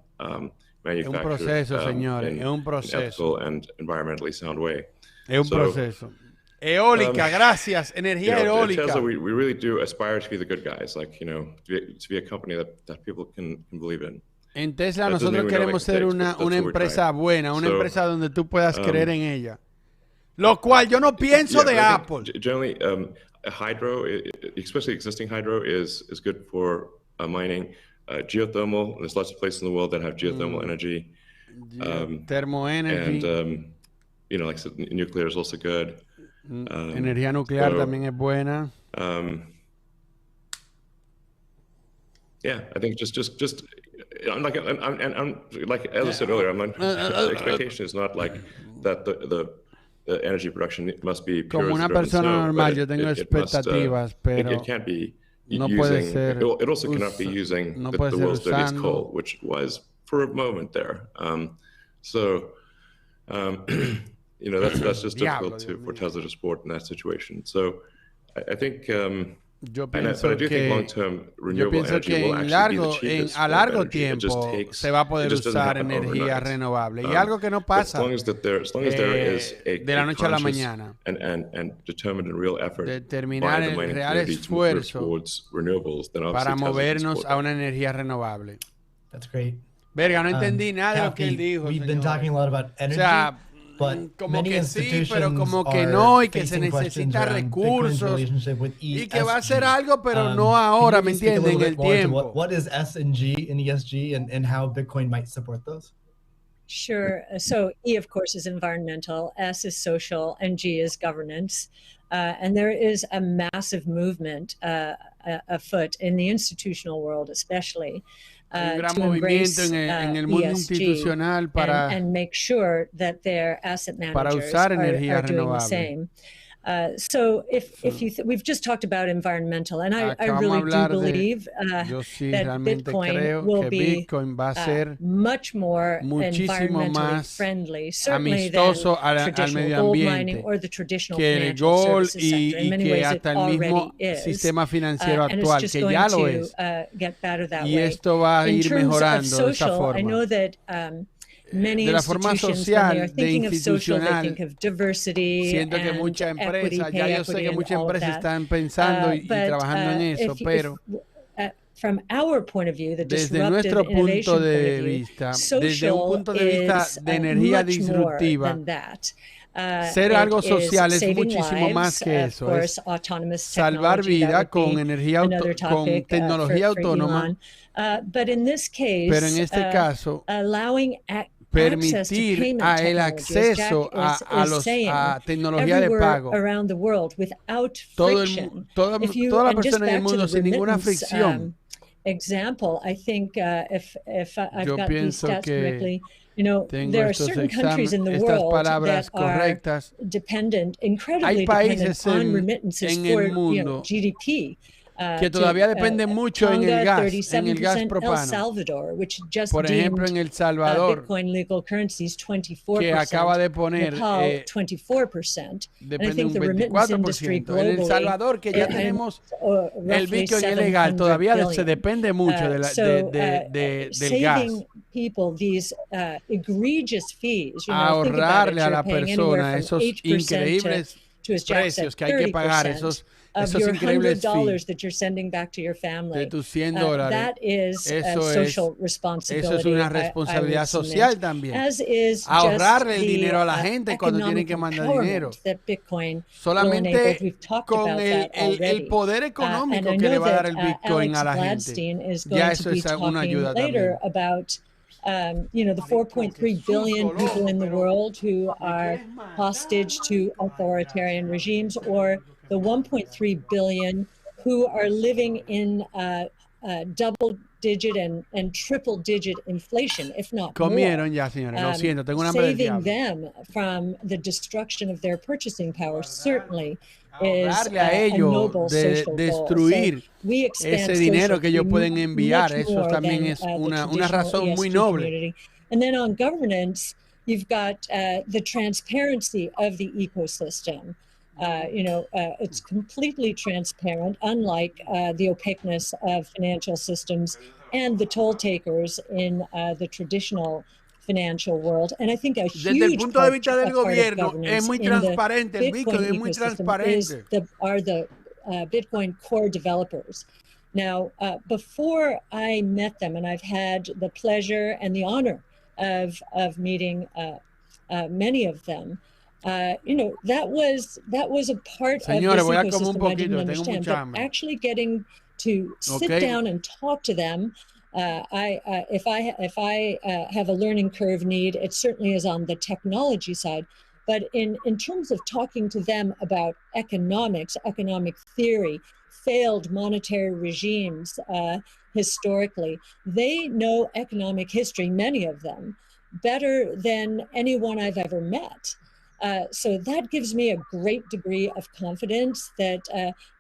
manufactured un proceso, señores, in un an ethical and environally sound way. Es un proceso. Eólica, gracias. Energía eólica. Tesla, we really do aspire to be the good guys, to be a company that people can believe in. En Tesla nosotros queremos ser una empresa buena, una empresa donde tú puedas creer en ella. Lo cual yo no pienso de Apple. Generally, hydro, especially existing hydro, is good for mining. Geothermal, there's lots of places in the world that have geothermal energy. Thermal energy. And, like I said, nuclear is also good. Energía nuclear también es buena. Yeah, I think just I'm like as I said earlier, the expectation is not like that the energy production must be pure. Como una persona normal, yo tengo expectativas, pero it can't be no puede ser. It also cannot be using the world's dirtiest coal, which was for a moment there. That's just difficult for Tesla to support in that situation. So I think Yo pienso que a largo tiempo se va a poder usar energía renovable. Y algo que no pasa de la noche a la mañana. Determinar el real esfuerzo para movernos a una energía renovable. That's great. Verga, no entendí nada de lo que él dijo. We've been talking a lot about energy. O sea, But como many que sí, institutions pero como que are no, y que se facing questions necesita around Bitcoin's recursos, relationship with y que va a hacer ESG. algo, pero no ahora, Can ¿me you speak a entienden? little En el bit more to tiempo. what is S and G in ESG and how Bitcoin might support those? Sure. So E, of course, is environmental, S is social, and G is governance. And there is a massive movement afoot in the institutional world, especially, un gran to movimiento embrace en el mundo ESG institucional para, and make sure that their asset para managers usar are energía doing the renovable. same. So if you we've just talked about environmental, and I really do Acabamos believe yo sí that realmente Bitcoin creo will que be Bitcoin va a ser much more muchísimo environmentally más friendly, certainly than amistoso al traditional medio gold ambiente mining or the traditional que el financial gold services sector. In y many que ways, it hasta el mismo already is. sistema financiero And it's actual, just que going ya lo to es. get better that Y way. esto va a In ir terms of mejorando de esa social, I forma. know that many De la forma institutions, when they are social, de thinking of social, they institucional, think of diversity siento que and muchas equity, empresas, pay ya yo sé equity, que and muchas all of empresas that. están pensando y trabajando en eso, pero From our point of view, the desde disruptive nuestro punto innovation point de of view, vista, desde un social punto de vista is de energía much more disruptiva, than that. ser algo social es saving muchísimo más lives, que of eso, course, es autonomous salvar technology, that vida would con be energía another con topic, tecnología for autónoma, Elon. But in this case, pero en este caso, allowing permitir el acceso a tecnología de pago. Around the world without toda la persona en el mundo sin ninguna fricción. Example, I think if I've got these stats correctly, there are certain countries in the world that are dependent, incredibly dependent on remittances for GDP. Que todavía depende mucho en el gas propano. El Salvador, which just por ejemplo, en El Salvador, Bitcoin legal currencies 24%, que acaba de poner Nepal 24%. Depende un 24%. En El Salvador, que ya tenemos el Bitcoin ilegal, todavía se depende mucho del gas. People these egregious fees, ahorrarle a la persona esos increíbles precios que hay que pagar, esos increíbles fees that you're sending back to your family. De tus $100. That is social responsibility. Eso es una responsabilidad I social también. As is ahorrarle el dinero a la gente cuando tienen que mandar dinero. Solamente con el poder económico que le va a dar el Bitcoin a la gente. Ya eso es una ayuda también. The 4.3 billion people in the world who are hostage to authoritarian regimes, or the 1.3 billion who are living in double-digit and triple-digit inflation, if not Comieron ya, señores. Lo siento, tengo una hambre del diablo. Saving them from the destruction of their purchasing power certainly is a ellos de destruir ese dinero que ellos pueden enviar. Eso también es una razón muy noble. And then on governance, you've got the transparency of the ecosystem. It's completely transparent, unlike the opaqueness of financial systems and the toll takers in the traditional financial world. And I think a huge desde el punto de vista del part gobierno of governance es muy transparente, el Bitcoin es muy transparente. Are the Bitcoin core developers. Now, before I met them, and I've had the pleasure and the honor of meeting many of them, that was a part Señores, of voy a this comer un ecosystem I didn't poquito, tengo understand. mucha But hambre. actually getting to sit down and talk to them, if I have a learning curve need, it certainly is on the technology side. But in terms of talking to them about economics, economic theory, failed monetary regimes historically, they know economic history, many of them, better than anyone I've ever met. So that gives me a great degree of confidence that,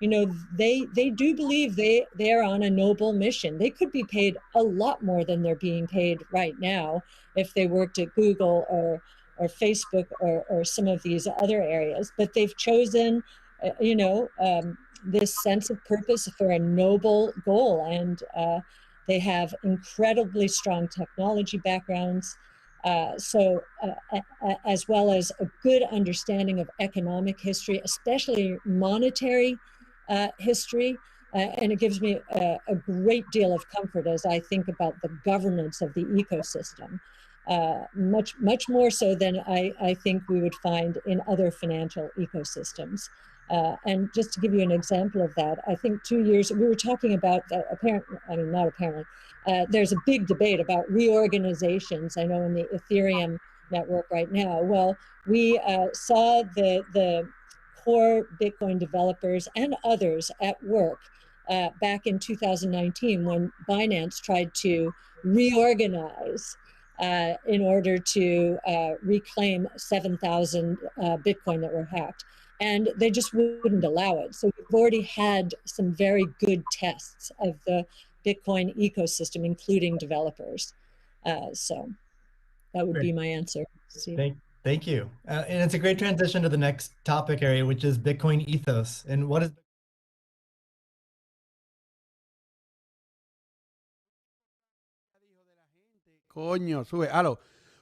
they do believe they are on a noble mission. They could be paid a lot more than they're being paid right now if they worked at Google or Facebook or some of these other areas. But they've chosen, this sense of purpose for a noble goal. And they have incredibly strong technology backgrounds, as well as a good understanding of economic history, especially monetary history. And it gives me a great deal of comfort as I think about the governance of the ecosystem, much more so than I think we would find in other financial ecosystems. And just to give you an example of that, I think 2 years, we were talking about, there's a big debate about reorganizations, I know, in the Ethereum network right now. Well, we saw the core Bitcoin developers and others at work back in 2019 when Binance tried to reorganize in order to reclaim 7,000 Bitcoin that were hacked. And they just wouldn't allow it. So we've already had some very good tests of the Bitcoin ecosystem, including developers. So that would be my answer. Thank you. And it's a great transition to the next topic area, which is Bitcoin ethos. And what is Coño, sube. Aló.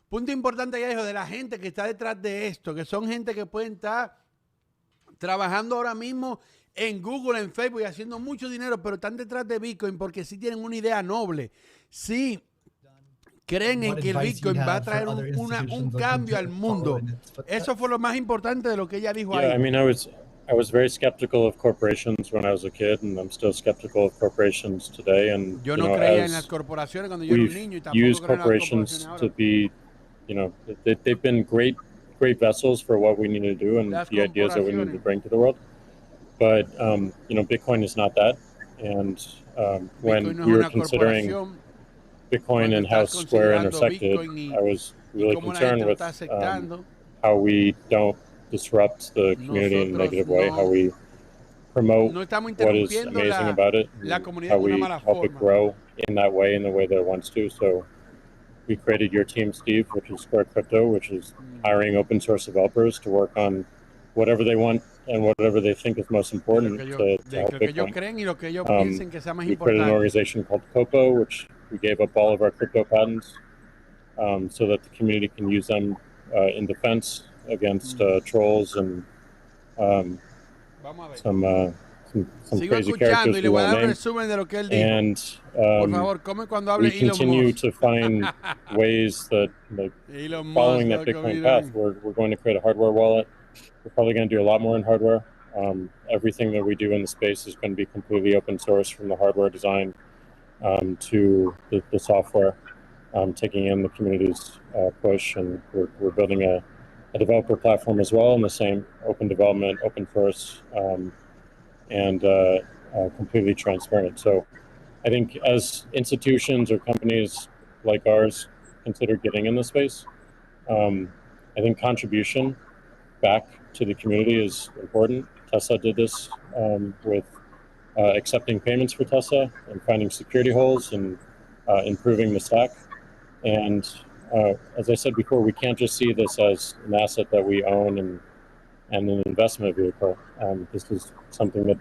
Punto importante ya, hijo, de la gente que está detrás de esto, que son gente que pueden estar trabajando ahora mismo en Google, en Facebook y haciendo mucho dinero, pero están detrás de Bitcoin porque sí tienen una idea noble. Sí creen en que el Bitcoin va a traer un cambio al mundo. Eso fue lo más importante de lo que ella dijo ahí. I mean, I was very skeptical of corporations when I was a kid, and I'm still skeptical of corporations today. And yo no creía en las corporaciones cuando yo era un niño y tampoco used corporations to be, you know, they've been great vessels for what we need to do and the ideas that we need to bring to the world. But you know, Bitcoin is not that. And when we were considering Bitcoin and how Square intersected, I was really concerned with how we don't disrupt the community in a negative way, how we promote what is amazing about it, how we help it grow in that way, in the way that it wants to. So we created Your Team, Steve, which is Square Crypto, which is hiring open source developers to work on whatever they want and whatever they think is most important to help Bitcoin. We created an organization called Copo, which we gave up all of our crypto patents so that the community can use them in defense against trolls and some crazy characters we won't name. And we continue to find ways that, like, following that Bitcoin path, we're going to create a hardware wallet. We're probably going to do a lot more in hardware. Everything that we do in the space is going to be completely open source, from the hardware design to the software, taking in the community's push. And we're building a developer platform as well, in the same open development, open source, and completely transparent. So I think as institutions or companies like ours consider getting in the space, I think contribution back to the community is important. Tesla did this with accepting payments for Tesla and finding security holes and improving the stack. And as I said before, we can't just see this as an asset that we own and an investment vehicle. This is something that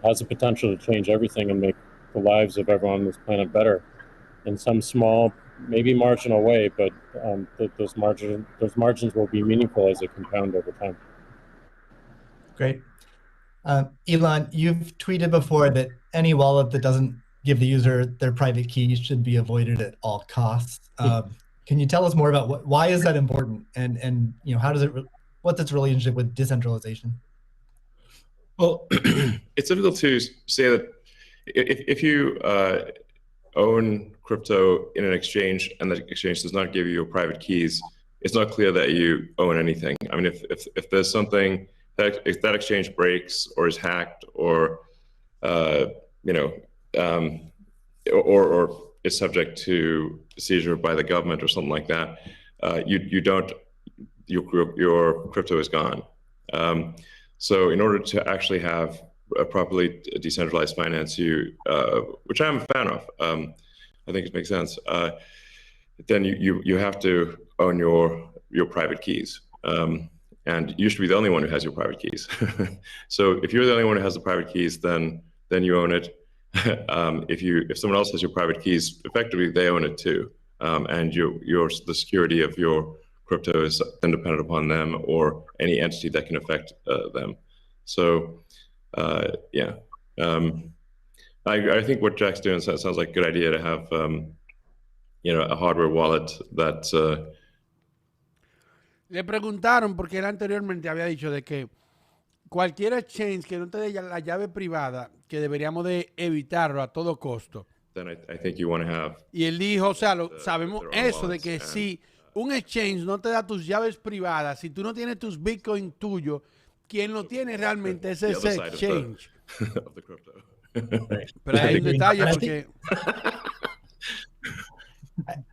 has the potential to change everything and make the lives of everyone on this planet better in some small, maybe marginal way, but those margins will be meaningful as they compound over time. Great. Elon, you've tweeted before that any wallet that doesn't give the user their private keys should be avoided at all costs. Can you tell us more about why is that important, and you know, how does it what's its relationship with decentralization? Well, it's difficult to say that if you own crypto in an exchange and the exchange does not give you your private keys, it's not clear that you own anything. I mean, if there's something that, if that exchange breaks or is hacked or you know, or is subject to seizure by the government or something like that, your crypto is gone. So in order to actually have a properly decentralized finance, which I'm a fan of, I think it makes sense, then you have to own your private keys. and you should be the only one who has your private keys. So if you're the only one who has the private keys, then you own it. If someone else has your private keys, effectively they own it too, and the security of your crypto is then dependent upon them or any entity that can affect them. So yeah, I think what Jack's doing sounds like a good idea to have a hardware wallet that. Le preguntaron porque él anteriormente había dicho de que cualquier exchange que no te dé la llave privada, que deberíamos de evitarlo a todo costo. Then I think you want to have. Y él dijo, o sea, sabemos eso de que si un exchange no te da tus llaves privadas, si tú no tienes tus Bitcoin tuyos, quien lo tiene realmente es ese exchange. Of the crypto. Pero hay un detalle porque.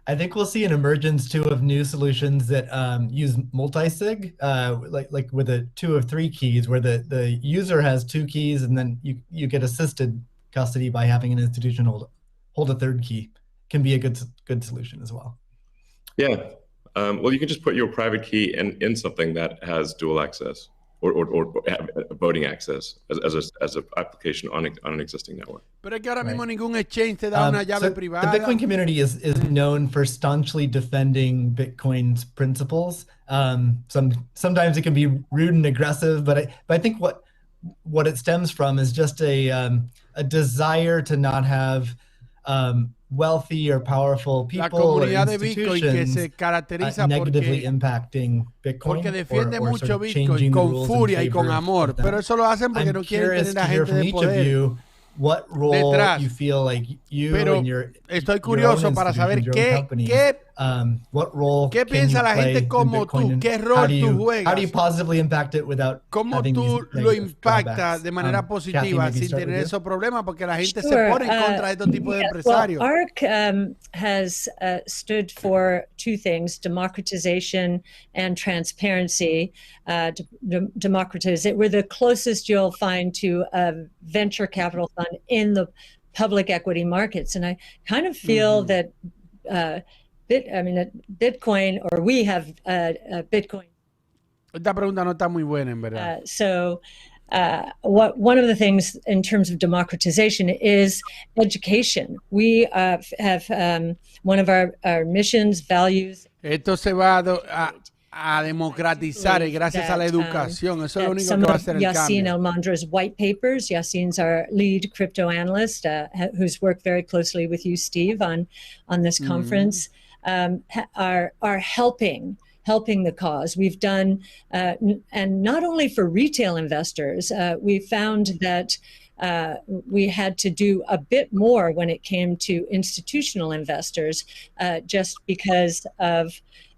I think we'll see an emergence too of new solutions that use multi-sig, like with a 2 of 3 keys, where the user has 2 keys and then you get assisted custody by having an institution hold a 3rd key. Can be a good solution as well. Yeah, well, you can just put your private key in something that has dual access. Or have voting access as an application on an existing network. Pero es que ahora mismo ningún exchange te da una llave privada. The Bitcoin community is known for staunchly defending Bitcoin's principles. Sometimes it can be rude and aggressive, but I think what it stems from is just a desire to not have wealthy or powerful people or institutions negatively impacting Bitcoin porque defiende or mucho sort of Bitcoin con furia y con amor, pero eso lo hacen porque no quieren tener a gente de poder. What role detrás. You feel like you Pero and your estoy curioso para saber qué piensa la gente como tú, qué rol tú juegas, how do you positively impact it without cómo tú lo impactas de manera positiva Cathie, sin tener esos problemas, porque la gente se pone en contra de estos tipos de empresarios. Well, ARC has stood for 2 things: democratization and transparency. Democratize. We're the closest you'll find to a venture capital fund in the public equity markets, and I kind of feel that Bitcoin, or we have Bitcoin. Esta pregunta no está muy buena, en verdad. One of the things in terms of democratization is education. We have one of our missions, values. Esto se va a democratizar gracias a la educación. Eso es lo único que va a hacer el Yassine cambio. Almandra's white papers. Yassine's our lead crypto analyst, who's worked very closely with you, Steve, on this conference, are helping the cause. We've done, and not only for retail investors, we found that we had to do a bit more when it came to institutional investors, just because of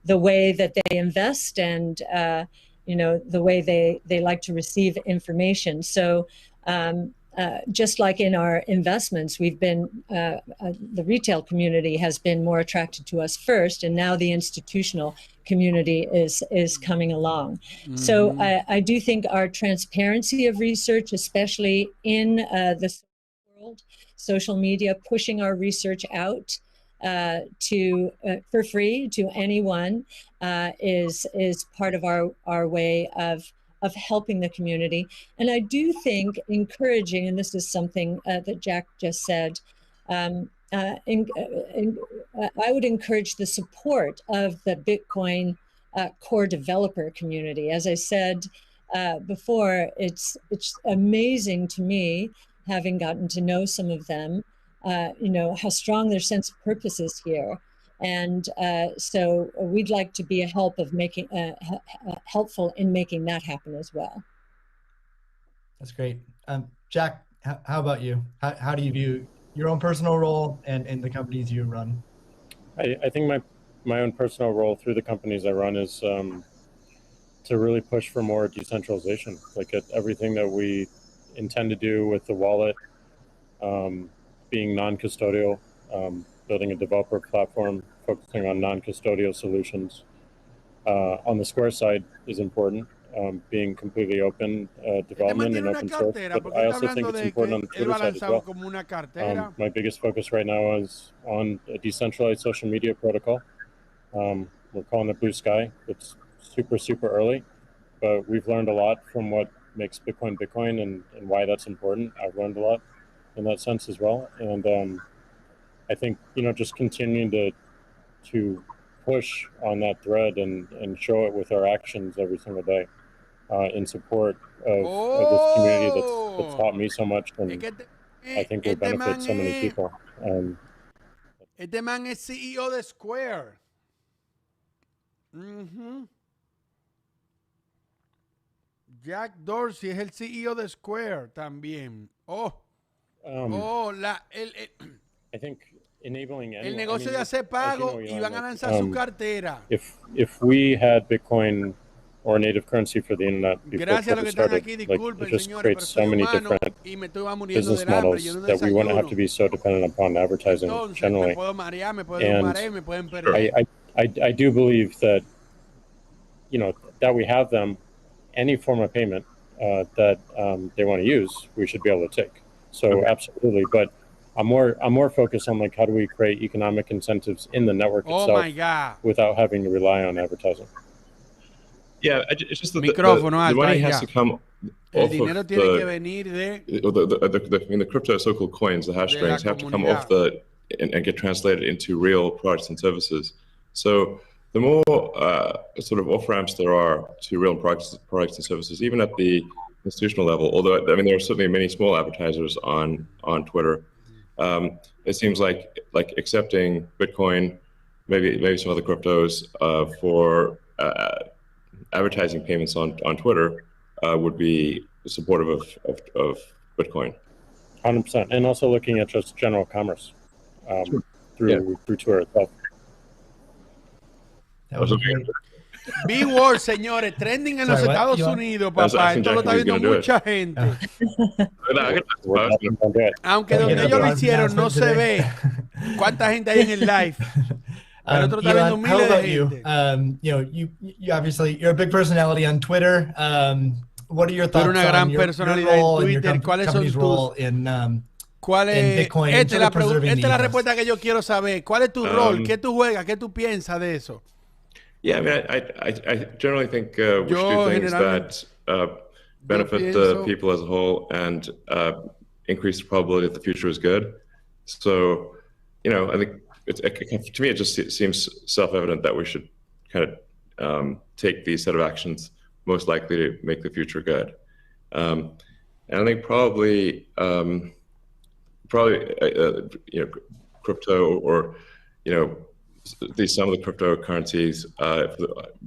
the way that they invest and the way they like to receive information. So just like in our investments, we've been the retail community has been more attracted to us first, and now the institutional community is coming along. So I do think our transparency of research, especially in the world, social media, pushing our research out for free to anyone, is part of our way of helping the community. And I do think encouraging, and this is something that Jack just said, I would encourage the support of the Bitcoin core developer community. As I said before, it's amazing to me, having gotten to know some of them, how strong their sense of purpose is here. And so we'd like to be helpful in making that happen as well. That's great. Jack, how about you? How do you view your own personal role and the companies you run? I think my own personal role through the companies I run is to really push for more decentralization. Like everything that we intend to do with the wallet, being non-custodial, building a developer platform, focusing on non-custodial solutions. On the Square side is important, being completely open development and open source. But I also think it's important on the Twitter side as well. My biggest focus right now is on a decentralized social media protocol. We're calling it Blue Sky. It's super, super early. but we've learned a lot from what makes Bitcoin Bitcoin and why that's important. I've learned a lot in that sense as well. And I think, you know, just continuing to push on that thread and show it with our actions every single day in support of this community that's taught me so much, and I think will benefit so many people. Este man es CEO de Square. Jack Dorsey es el CEO de Square también. I think enabling el negocio de hacer pago y van a lanzar su cartera. If we had Bitcoin or native currency for the internet before it started, it just creates so many different business models that we wouldn't have to be so dependent upon advertising generally. And I do believe that, you know, that we have them, any form of payment that they want to use, we should be able to take. So absolutely, but I'm more focused on like how do we create economic incentives in the network itself without having to rely on advertising. Yeah, it's just that the money has to come off of the crypto so-called coins, the hash strings have to come off and get translated into real products and services. So the more sort of off-ramps there are to real products and services, even at the institutional level, although I mean there are certainly many small advertisers on Twitter, it seems like accepting Bitcoin, maybe some other cryptos for advertising payments on Twitter would be supportive of Bitcoin. 100%, and also looking at just general commerce through Twitter itself. B-Word, señores, trending en los Estados Unidos, papá. Esto lo está viendo mucha gente. Aunque donde ellos lo hicieron no se ve cuánta gente hay en el live. Elon, how about you? You know, you obviously you're a big personality on Twitter. What are your thoughts on your role and your company's role in Bitcoin? Esta es la respuesta que yo quiero saber. ¿Cuál es tu rol? ¿Qué tú juegas? ¿Qué tú piensas de eso? Yeah, I mean, I generally think we should do things that benefit the people as a whole and increase the probability that the future is good. So, you know, I think to me it just seems self-evident that we should kind of take these set of actions most likely to make the future good. And I think probably you know, crypto or, you know, some of the cryptocurrencies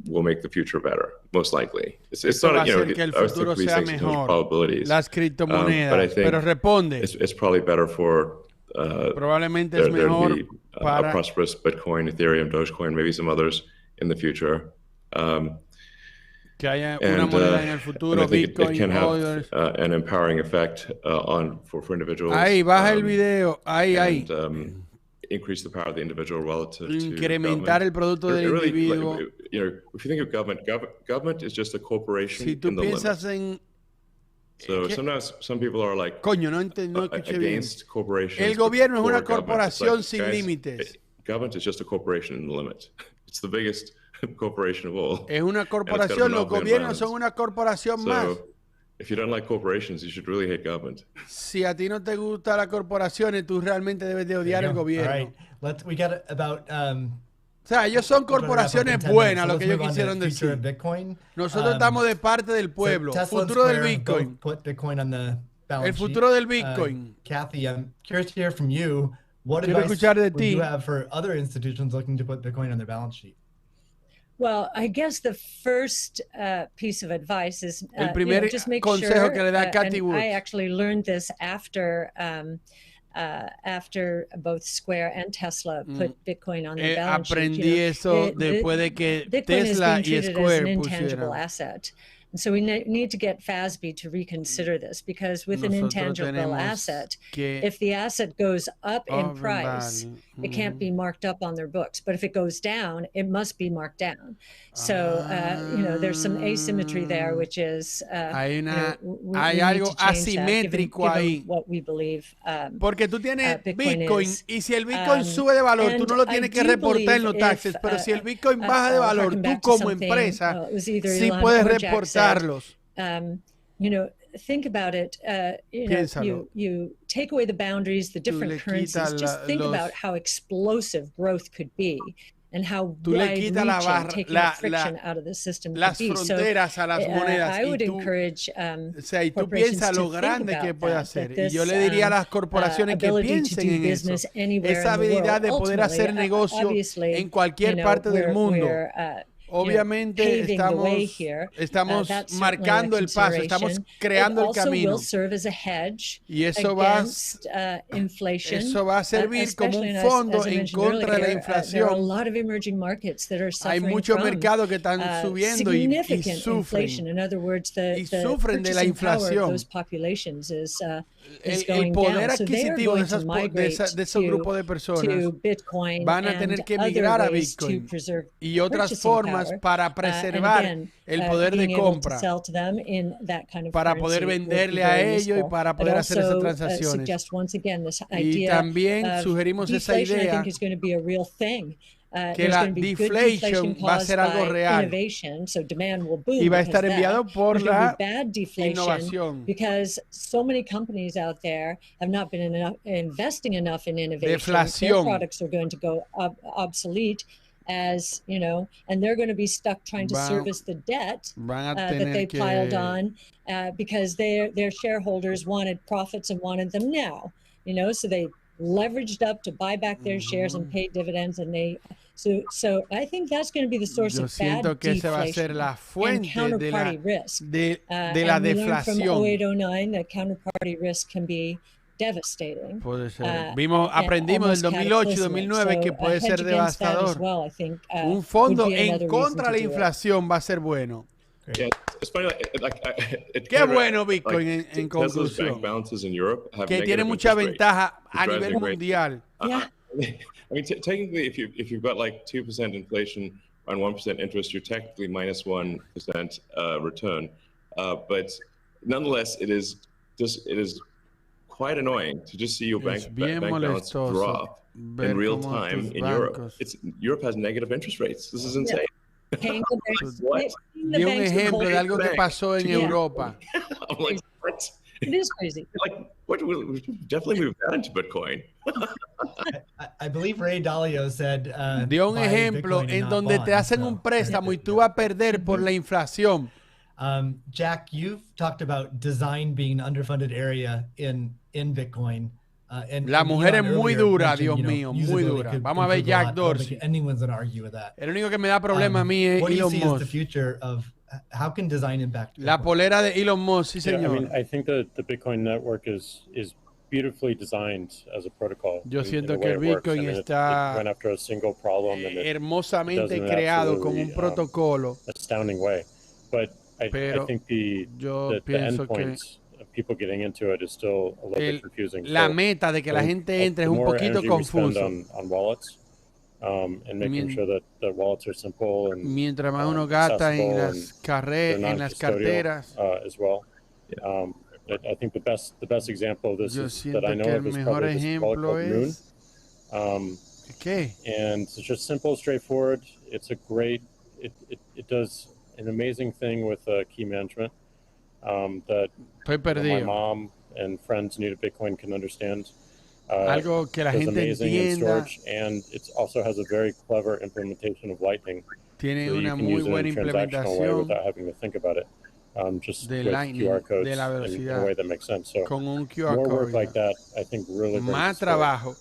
will make the future better, most likely. It's not, you know, I was thinking these things in terms of probabilities. Las criptomonedas, but I think pero responde. It's probably better for probablemente es mejor there to be a prosperous Bitcoin, Ethereum, Dogecoin, maybe some others in the future. Que haya una moneda en el futuro, Bitcoin, it can have an empowering effect for individuals. Ahí, baja el video. Ahí. Increase the power of the individual relative incrementar el producto del individuo. You know, if you think of government is just a corporation in the limit. So sometimes some people are like against corporations. El gobierno es una corporación sin límites. Government is just a corporation in the limit. It's the biggest corporation of all. Es una corporación, los gobiernos son una corporación más. If you don't like corporations, you should really hate government. Si a ti no te gustan las corporaciones, tú realmente debes de odiar el gobierno. All right. We got about o sea, ellos son corporaciones buenas, lo que ellos quisieron decir. Nosotros estamos de parte del pueblo. Futuro del Bitcoin. El futuro del Bitcoin. Cathie, I'm curious to hear from you. What advice would you have for other institutions looking to put Bitcoin on their balance sheet? Well, I guess the first piece of advice is just make consejo sure, que le da Cathie and I actually learned this after both Square and Tesla put Bitcoin on their balance sheet. Aprendí eso después de que Tesla y Square pusieron. Bitcoin is being treated as an intangible asset. And so we need to get FASB to reconsider this, because with an intangible asset, if the asset goes up in price, it can't be marked up on their books. But if it goes down, it must be marked down. So, you know, there's some asymmetry there, which is hay algo asimétrico ahí. What we believe, porque tú tienes Bitcoin y si el Bitcoin sube de valor, tú no lo tienes que reportar en los taxes, pero si el Bitcoin baja de valor, tú como empresa sí puedes reportar usarlos. You know, think about it. You know, you take away the boundaries, the different currencies. Just think about how explosive growth could be, and how wide-reaching taking the friction out of the system could be. So I would encourage corporations to think about that. Y yo le diría a las corporaciones que piensen en eso. Esa habilidad de poder hacer negocio en cualquier parte del mundo. Obviamente estamos marcando el paso, estamos creando el camino. Y eso va a servir como un fondo en contra de la inflación. Hay muchos mercados que están subiendo y sufren de la inflación. El poder adquisitivo de esos grupos de personas van a tener que migrar a Bitcoin y otras formas para preservar el poder de compra, para poder venderle a ellos y para poder hacer esas transacciones. Y también sugerimos esa idea que la deflation va a ser algo real y va a estar enviado por la innovación. Because so many companies out there have not been investing enough in innovation. Deflación. Their products are going to go obsolete, as you know, and they're going to be stuck trying to service the debt that they piled on because their shareholders wanted profits and wanted them now. You know, so they leveraged up to buy back their shares and pay dividends, and they so I think that's going to be the source of bad deflation and counterparty risk. De la deflación. From 08-09, that counterparty risk can be devastating. Puede ser. Aprendimos del 2008 y 2009 que puede ser devastador. Un fondo en contra de la inflación va a ser bueno. Qué bueno Bitcoin en conclusión. Que tiene mucha ventaja a nivel mundial. I mean, technically, if you've got like 2% inflation on 1% interest, you're technically minus 1% return. But nonetheless, it is quite annoying to just see your bank balance drop in real time in Europe. Europe has negative interest rates. This is insane. Y un ejemplo de algo que pasó en Europa. I'm like, what? It is crazy. Like, what? We definitely moved that into Bitcoin. I believe Ray Dalio said. Dio un ejemplo en donde te hacen un préstamo y tú vas a perder por la inflación. Jack, you've talked about design being an underfunded area in Bitcoin. La mujer es muy dura, Dios mío, muy dura. Vamos a ver Jack Dorsey. El único que me da problema a mí es Elon Musk. How can design impact Bitcoin? La polera de Elon Musk, sí señor. I mean, I think that the Bitcoin network is beautifully designed as a protocol. Yo siento que el Bitcoin está hermosamente creado como un protocolo. Astounding way. But I think the endpoints of people getting into it is still a little bit confusing. La meta de que la gente entre es un poquito confuso. On wallets, and making sure that the wallets are simple and mientras más uno gasta en las carteras, as well. I think the best example of this is that I know of is probably this wallet called Moon. And it's just simple, straightforward. It's a great. It does an amazing thing with key management that my mom and friends new to Bitcoin can understand. Algo que la gente entienda. And it also has a very clever implementation of Lightning. Tiene una muy buena implementación without having to think about it. Just de with Lightning, QR codes de la in a way that makes sense. So con un QR more work code, like that, I think, really más trabajo. O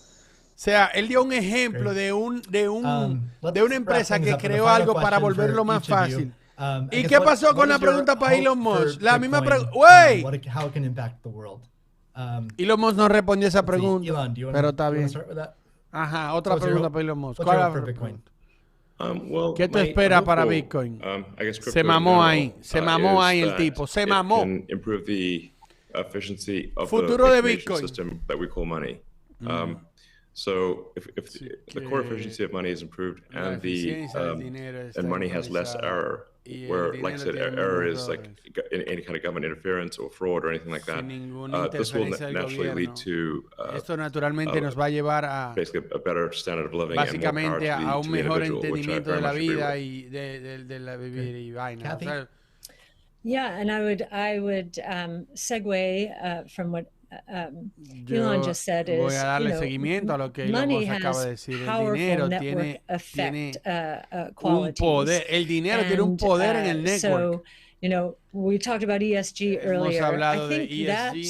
sea, él dio un ejemplo de una empresa que creó algo para volverlo más fácil. ¿Y qué pasó con la pregunta para Elon Musk? La misma pregunta. ¡Wey! How it can impact the world. Elon Musk no respondió esa pregunta, Elon, pero está bien. Ajá, otra pregunta para Elon Musk. ¿Cuál es Bitcoin? ¿Qué tú esperas para Bitcoin? Se mamó ahí, el tipo, se mamó. Futuro de Bitcoin. So if the core efficiency of money is improved and money has less error, where like I said, error is like any kind of government interference or fraud or anything like that, this will naturally lead to esto naturalmente nos va a llevar a basically a better standard of living, básicamente a un mejor entendimiento de la vida y de la vivir y vaina. Cathie? Yeah, and I would segue from what Elon just said is, voy a darle seguimiento a lo que Elon Musk acaba de decir. El dinero tiene un poder. El dinero tiene un poder en el network. So, you know, we talked about ESG earlier. I think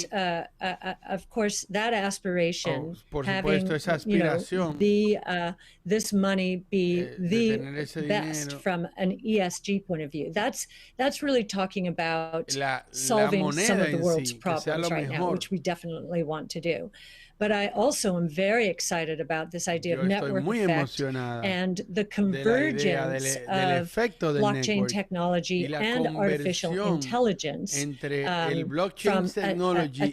that, of course, that aspiration, having, this money be the best from an ESG point of view. That's really talking about solving some of the world's problems right now, which we definitely want to do. But I also am very excited about this idea of network effect and the convergence of blockchain technology and artificial intelligence from a technology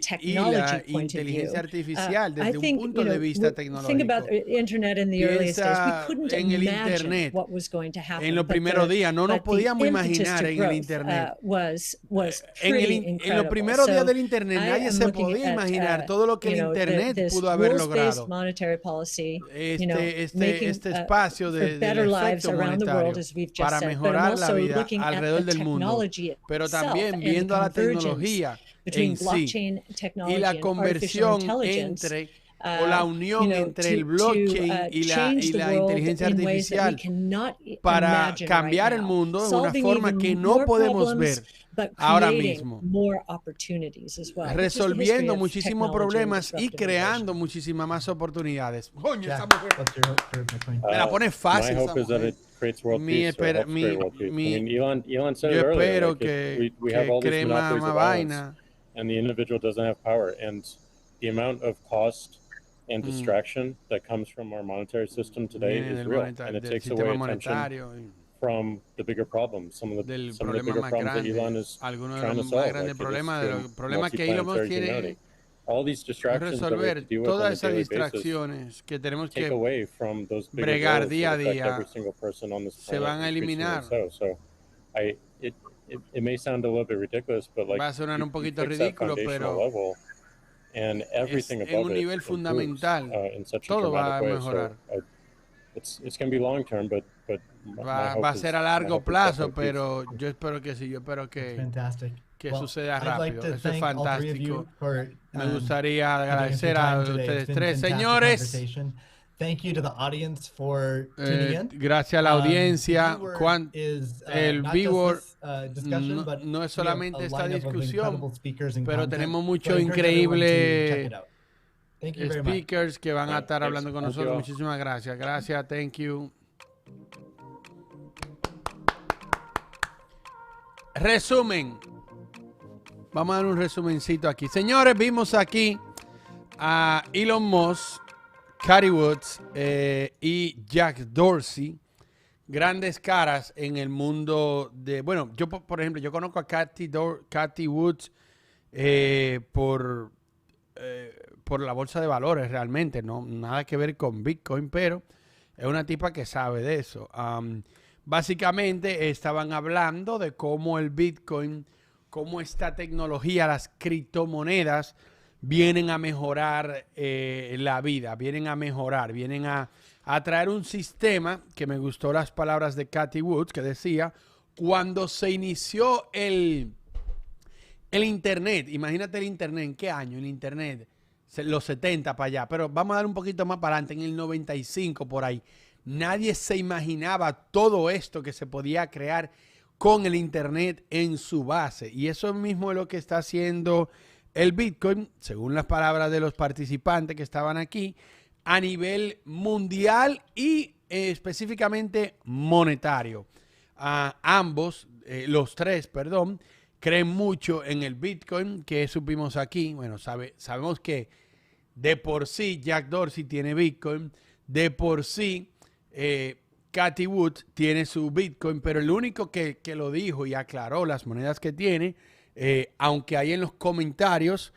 point of view. I think, think about the internet in the earliest days. We couldn't imagine what was going to happen. En los primeros días no nos podíamos imaginar en el internet. En los primeros días del internet nadie se podía imaginar todo lo que el internet pudo haber logrado. Este espacio del efecto monetario para mejorar la vida alrededor del mundo, pero también viendo a la tecnología en sí y la conversión entre o la unión entre el blockchain y la inteligencia artificial para cambiar el mundo de una forma que no podemos ver ahora mismo, resolviendo muchísimos problemas y creando muchísimas más oportunidades. Coño, esta mujer me la pone fácil. Yo espero que cree más vaina. And the individual doesn't have power, and the amount of cost and distraction that comes from our monetary system today is real, and it takes away attention from the bigger problems. Some of the bigger problems that Elon is trying to solve, like this all these distractions that we have to deal with on a daily basis que tenemos que take away from those bigger bregar goals día a that affect día, every single person on this se planet, van a eliminar. So it may sound a little bit ridiculous, but like va a sonar un poquito you fix that ridículo, pero level, and everything above un nivel it fundamental, in such todo a va a dramatic way. mejorar. So it's going to be long term, but va a ser a largo plazo, pero yo espero que sí, yo espero que suceda rápido. Eso es fantástico. Me gustaría agradecer a ustedes tres, señores. Thank you to the audience for tuning in. Gracias a la audiencia. El viewer no es solamente esta discusión, pero tenemos muchos increíbles speakers que van a estar hablando con nosotros. Muchísimas gracias. Gracias, thank you. Resumen. Vamos a dar un resumencito aquí. Señores, vimos aquí a Elon Musk, Cathie Woods y Jack Dorsey, grandes caras en el mundo de... Bueno, yo por ejemplo, yo conozco a Cathie Woods por la bolsa de valores realmente, no nada que ver con Bitcoin, pero es una tipa que sabe de eso. Básicamente estaban hablando de cómo el Bitcoin, cómo esta tecnología, las criptomonedas, vienen a mejorar la vida, vienen a traer un sistema, que me gustó las palabras de Cathie Woods, que decía, cuando se inició el Internet, imagínate el Internet, ¿en qué año? El Internet, los 70 para allá, pero vamos a dar un poquito más para adelante, en el 95 por ahí. Nadie se imaginaba todo esto que se podía crear con el Internet en su base. Y eso mismo es lo que está haciendo el Bitcoin, según las palabras de los participantes que estaban aquí, a nivel mundial y específicamente monetario. Ambos, los tres, perdón, creen mucho en el Bitcoin, que supimos aquí. Bueno, sabemos que de por sí Jack Dorsey tiene Bitcoin, de por sí Cathie Woods tiene su Bitcoin, pero el único que lo dijo y aclaró las monedas que tiene, aunque hay en los comentarios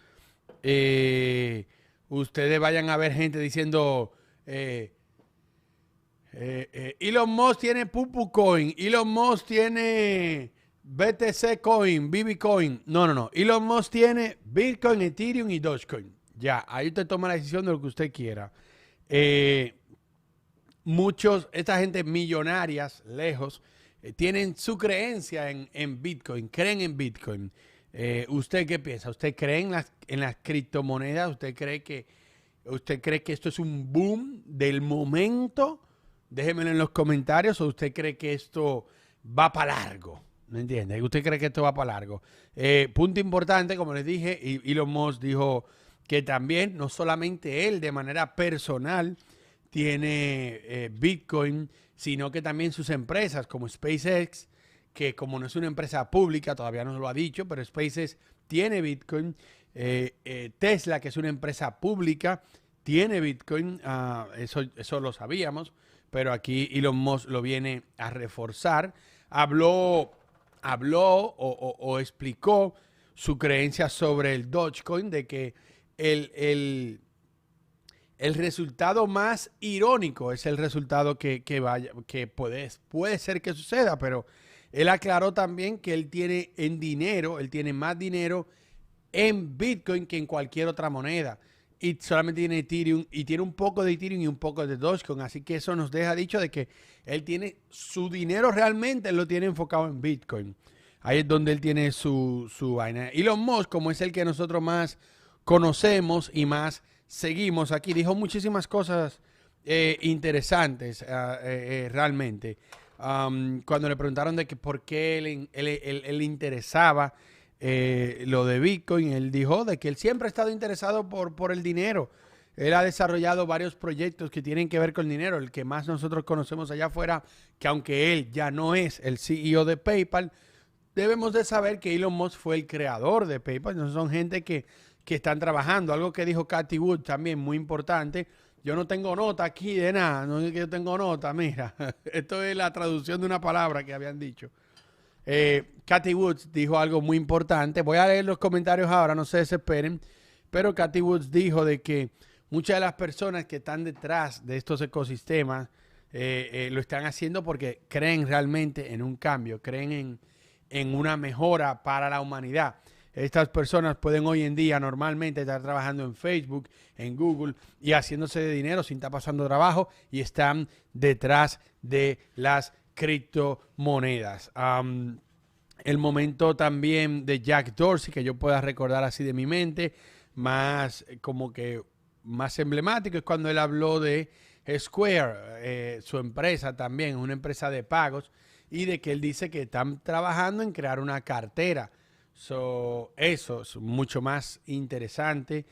ustedes vayan a ver gente diciendo Elon Musk tiene Pupu Coin, Elon Musk tiene BTC Coin, BB Coin. No. Elon Musk tiene Bitcoin, Ethereum y Dogecoin. Ya, ahí usted toma la decisión de lo que usted quiera. Esta gente millonarias, lejos, tienen su creencia en Bitcoin, creen en Bitcoin. ¿Usted qué piensa? ¿Usted cree en las criptomonedas? ¿Usted cree que esto es un boom del momento? Déjenmelo en los comentarios. ¿O usted cree que esto va para largo? ¿Me entiende? ¿Usted cree que esto va para largo? Punto importante, como les dije, Elon Musk dijo que también, no solamente él de manera personal tiene Bitcoin, sino que también sus empresas como SpaceX, que como no es una empresa pública, todavía no lo ha dicho, pero SpaceX tiene Bitcoin. Tesla, que es una empresa pública, tiene Bitcoin. Eso lo sabíamos, pero aquí Elon Musk lo viene a reforzar. Habló o explicó su creencia sobre el Dogecoin, de que el resultado más irónico es el resultado que puede ser que suceda, pero él aclaró también que él tiene más dinero en Bitcoin que en cualquier otra moneda. Y solamente tiene Ethereum, y tiene un poco de Ethereum y un poco de Dogecoin. Así que eso nos deja dicho de que él tiene su dinero realmente, él lo tiene enfocado en Bitcoin. Ahí es donde él tiene su vaina. Elon Musk, como es el que nosotros más conocemos y más seguimos aquí, dijo muchísimas cosas interesantes realmente. Cuando le preguntaron de que por qué él le interesaba lo de Bitcoin, él dijo de que él siempre ha estado interesado por el dinero. Él ha desarrollado varios proyectos que tienen que ver con el dinero. El que más nosotros conocemos allá afuera, que aunque él ya no es el CEO de PayPal, debemos de saber que Elon Musk fue el creador de PayPal. No son gente que están trabajando. Algo que dijo Cathie también muy importante. Yo no tengo nota aquí de nada. No es que yo tengo nota, mira. Esto es la traducción de una palabra que habían dicho. Cathie Woods dijo algo muy importante. Voy a leer los comentarios ahora, no se desesperen. Pero Cathie Woods dijo de que muchas de las personas que están detrás de estos ecosistemas lo están haciendo porque creen realmente en un cambio, creen en una mejora para la humanidad. Estas personas pueden hoy en día normalmente estar trabajando en Facebook, en Google y haciéndose de dinero sin estar pasando trabajo, y están detrás de las criptomonedas. El momento también de Jack Dorsey, que yo pueda recordar así de mi mente, más como que más emblemático, es cuando él habló de Square, su empresa también, una empresa de pagos, y de que él dice que están trabajando en crear una cartera. Eso es mucho más interesante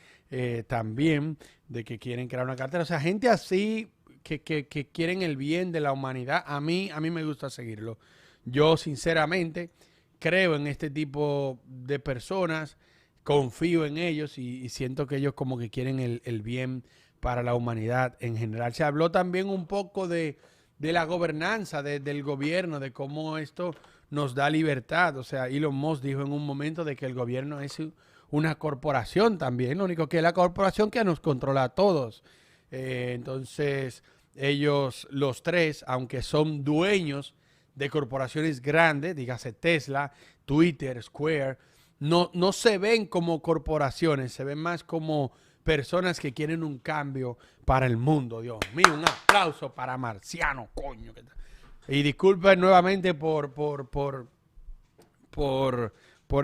también, de que quieren crear una cartera. O sea, gente así que quieren el bien de la humanidad, a mí me gusta seguirlo. Yo sinceramente creo en este tipo de personas, confío en ellos y siento que ellos como que quieren el bien para la humanidad en general. Se habló también un poco de la gobernanza del gobierno, de cómo esto nos da libertad. O sea, Elon Musk dijo en un momento de que el gobierno es una corporación también, lo único que es la corporación que nos controla a todos. Entonces, ellos, los tres, aunque son dueños de corporaciones grandes, dígase Tesla, Twitter, Square, no se ven como corporaciones, se ven más como personas que quieren un cambio para el mundo. Dios mío, un aplauso para Marciano, coño. Y disculpen nuevamente por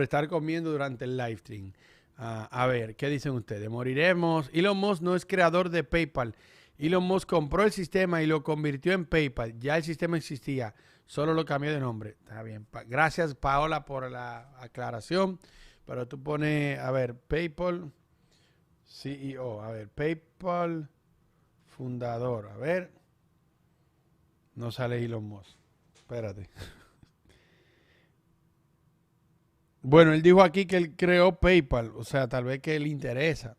estar comiendo durante el live stream. A ver, ¿qué dicen ustedes? Moriremos. Elon Musk no es creador de PayPal. Elon Musk compró el sistema y lo convirtió en PayPal. Ya el sistema existía, solo lo cambió de nombre. Está bien. Gracias, Paola, por la aclaración. Pero tú pones, a ver, PayPal CEO, a ver, PayPal fundador, a ver. No sale Elon Musk. Espérate. Bueno, él dijo aquí que él creó PayPal, o sea, tal vez que le interesa.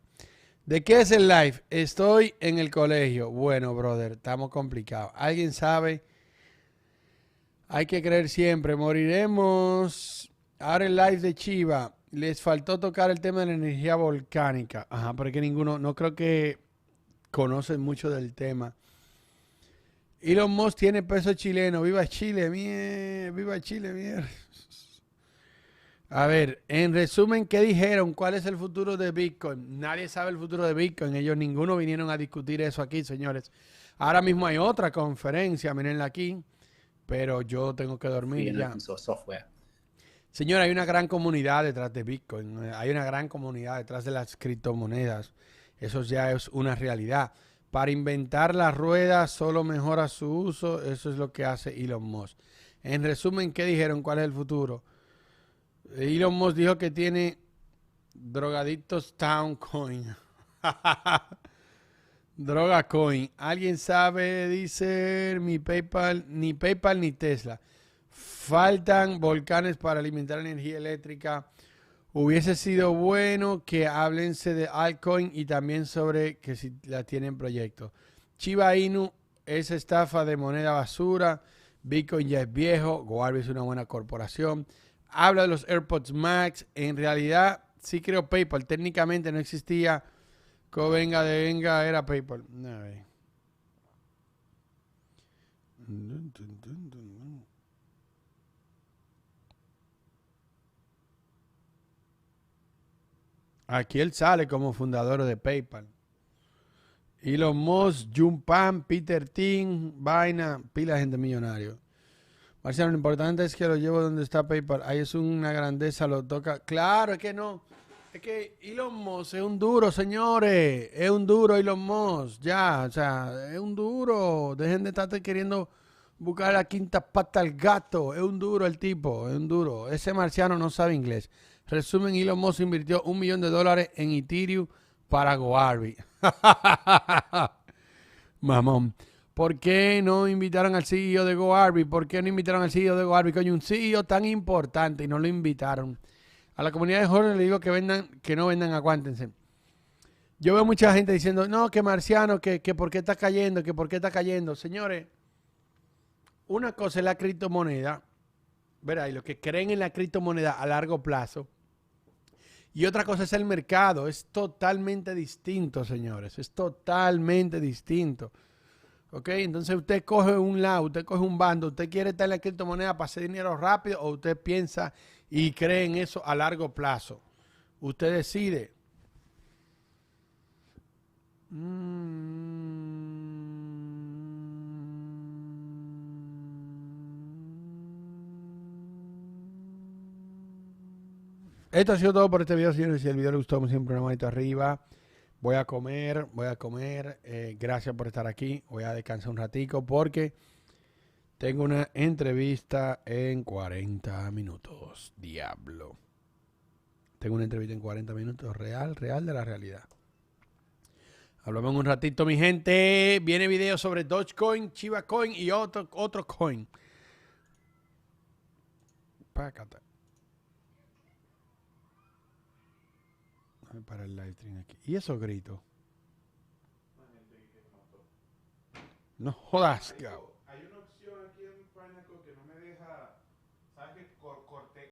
¿De qué es el live? Estoy en el colegio. Bueno, brother, estamos complicados. ¿Alguien sabe? Hay que creer siempre. Moriremos. Ahora el live de Chiva. Les faltó tocar el tema de la energía volcánica. Ajá, porque ninguno, no creo que conocen mucho del tema. Elon Musk tiene peso chileno. ¡Viva Chile! ¡Viva Chile! ¡Mierda! A ver, en resumen, ¿qué dijeron? ¿Cuál es el futuro de Bitcoin? Nadie sabe el futuro de Bitcoin. Ellos ninguno vinieron a discutir eso aquí, señores. Ahora mismo hay otra conferencia, mírenla aquí. pero yo tengo que dormir free and ya. open source software. Señora, hay una gran comunidad detrás de Bitcoin, hay una gran comunidad detrás de las criptomonedas. Eso ya es una realidad. Para inventar la rueda solo mejora su uso, eso es lo que hace Elon Musk. En resumen, ¿qué dijeron? ¿Cuál es el futuro? Elon Musk dijo que tiene drogadictos Town Coin. Droga Coin. ¿Alguien sabe? Dice ni PayPal ni Tesla. Faltan volcanes para alimentar energía eléctrica. Hubiese sido bueno que háblense de altcoin y también sobre que si la tienen proyectos. Shiba Inu es estafa de moneda basura. Bitcoin ya es viejo. Goarby es una buena corporación. Habla de los AirPods Max. En realidad sí creo PayPal. Técnicamente no existía. Venga de venga era PayPal. A ver. Aquí él sale como fundador de PayPal. Elon Musk, Jun Pan, Peter Thiel, Vaina, pila de gente millonario. Marciano, lo importante es que lo llevo donde está PayPal. Ahí es una grandeza, lo toca. Claro, es que no. Es que Elon Musk es un duro, señores. Es un duro Elon Musk. Ya, o sea, es un duro. Dejen de estar queriendo buscar la quinta pata al gato. Es un duro el tipo, es un duro. Ese marciano no sabe inglés. Resumen, Elon Musk invirtió $1 millón en Ethereum para Goarby. Mamón. ¿Por qué no invitaron al CEO de Goarby? ¿Por qué no invitaron al CEO de Goarby? Coño, un CEO tan importante y no lo invitaron. A la comunidad de jóvenes le digo que no vendan, aguántense. Yo veo mucha gente diciendo, no, que marciano, que por qué está cayendo, que por qué está cayendo. Señores, una cosa es la criptomoneda, ¿verdad? Y los que creen en la criptomoneda a largo plazo. Y otra cosa es el mercado. Es totalmente distinto, señores. Es totalmente distinto. ¿Ok? Entonces usted coge un lado, usted coge un bando, usted quiere estar en la criptomoneda para hacer dinero rápido o usted piensa y cree en eso a largo plazo. Usted decide. Esto ha sido todo por este video, señores. Si el video les gustó, como siempre, una manito arriba. Voy a comer. Gracias por estar aquí. Voy a descansar un ratico porque tengo una entrevista en 40 minutos. Diablo. Tengo una entrevista en 40 minutos. Real de la realidad. Hablamos en un ratito, mi gente. Viene video sobre Dogecoin, Shiba Coin y otro coin. Pácate. Para el live stream aquí. ¿Y esos gritos? No jodas, cabrón. Hay una opción aquí en Final Cut que no me deja. ¿Sabes qué?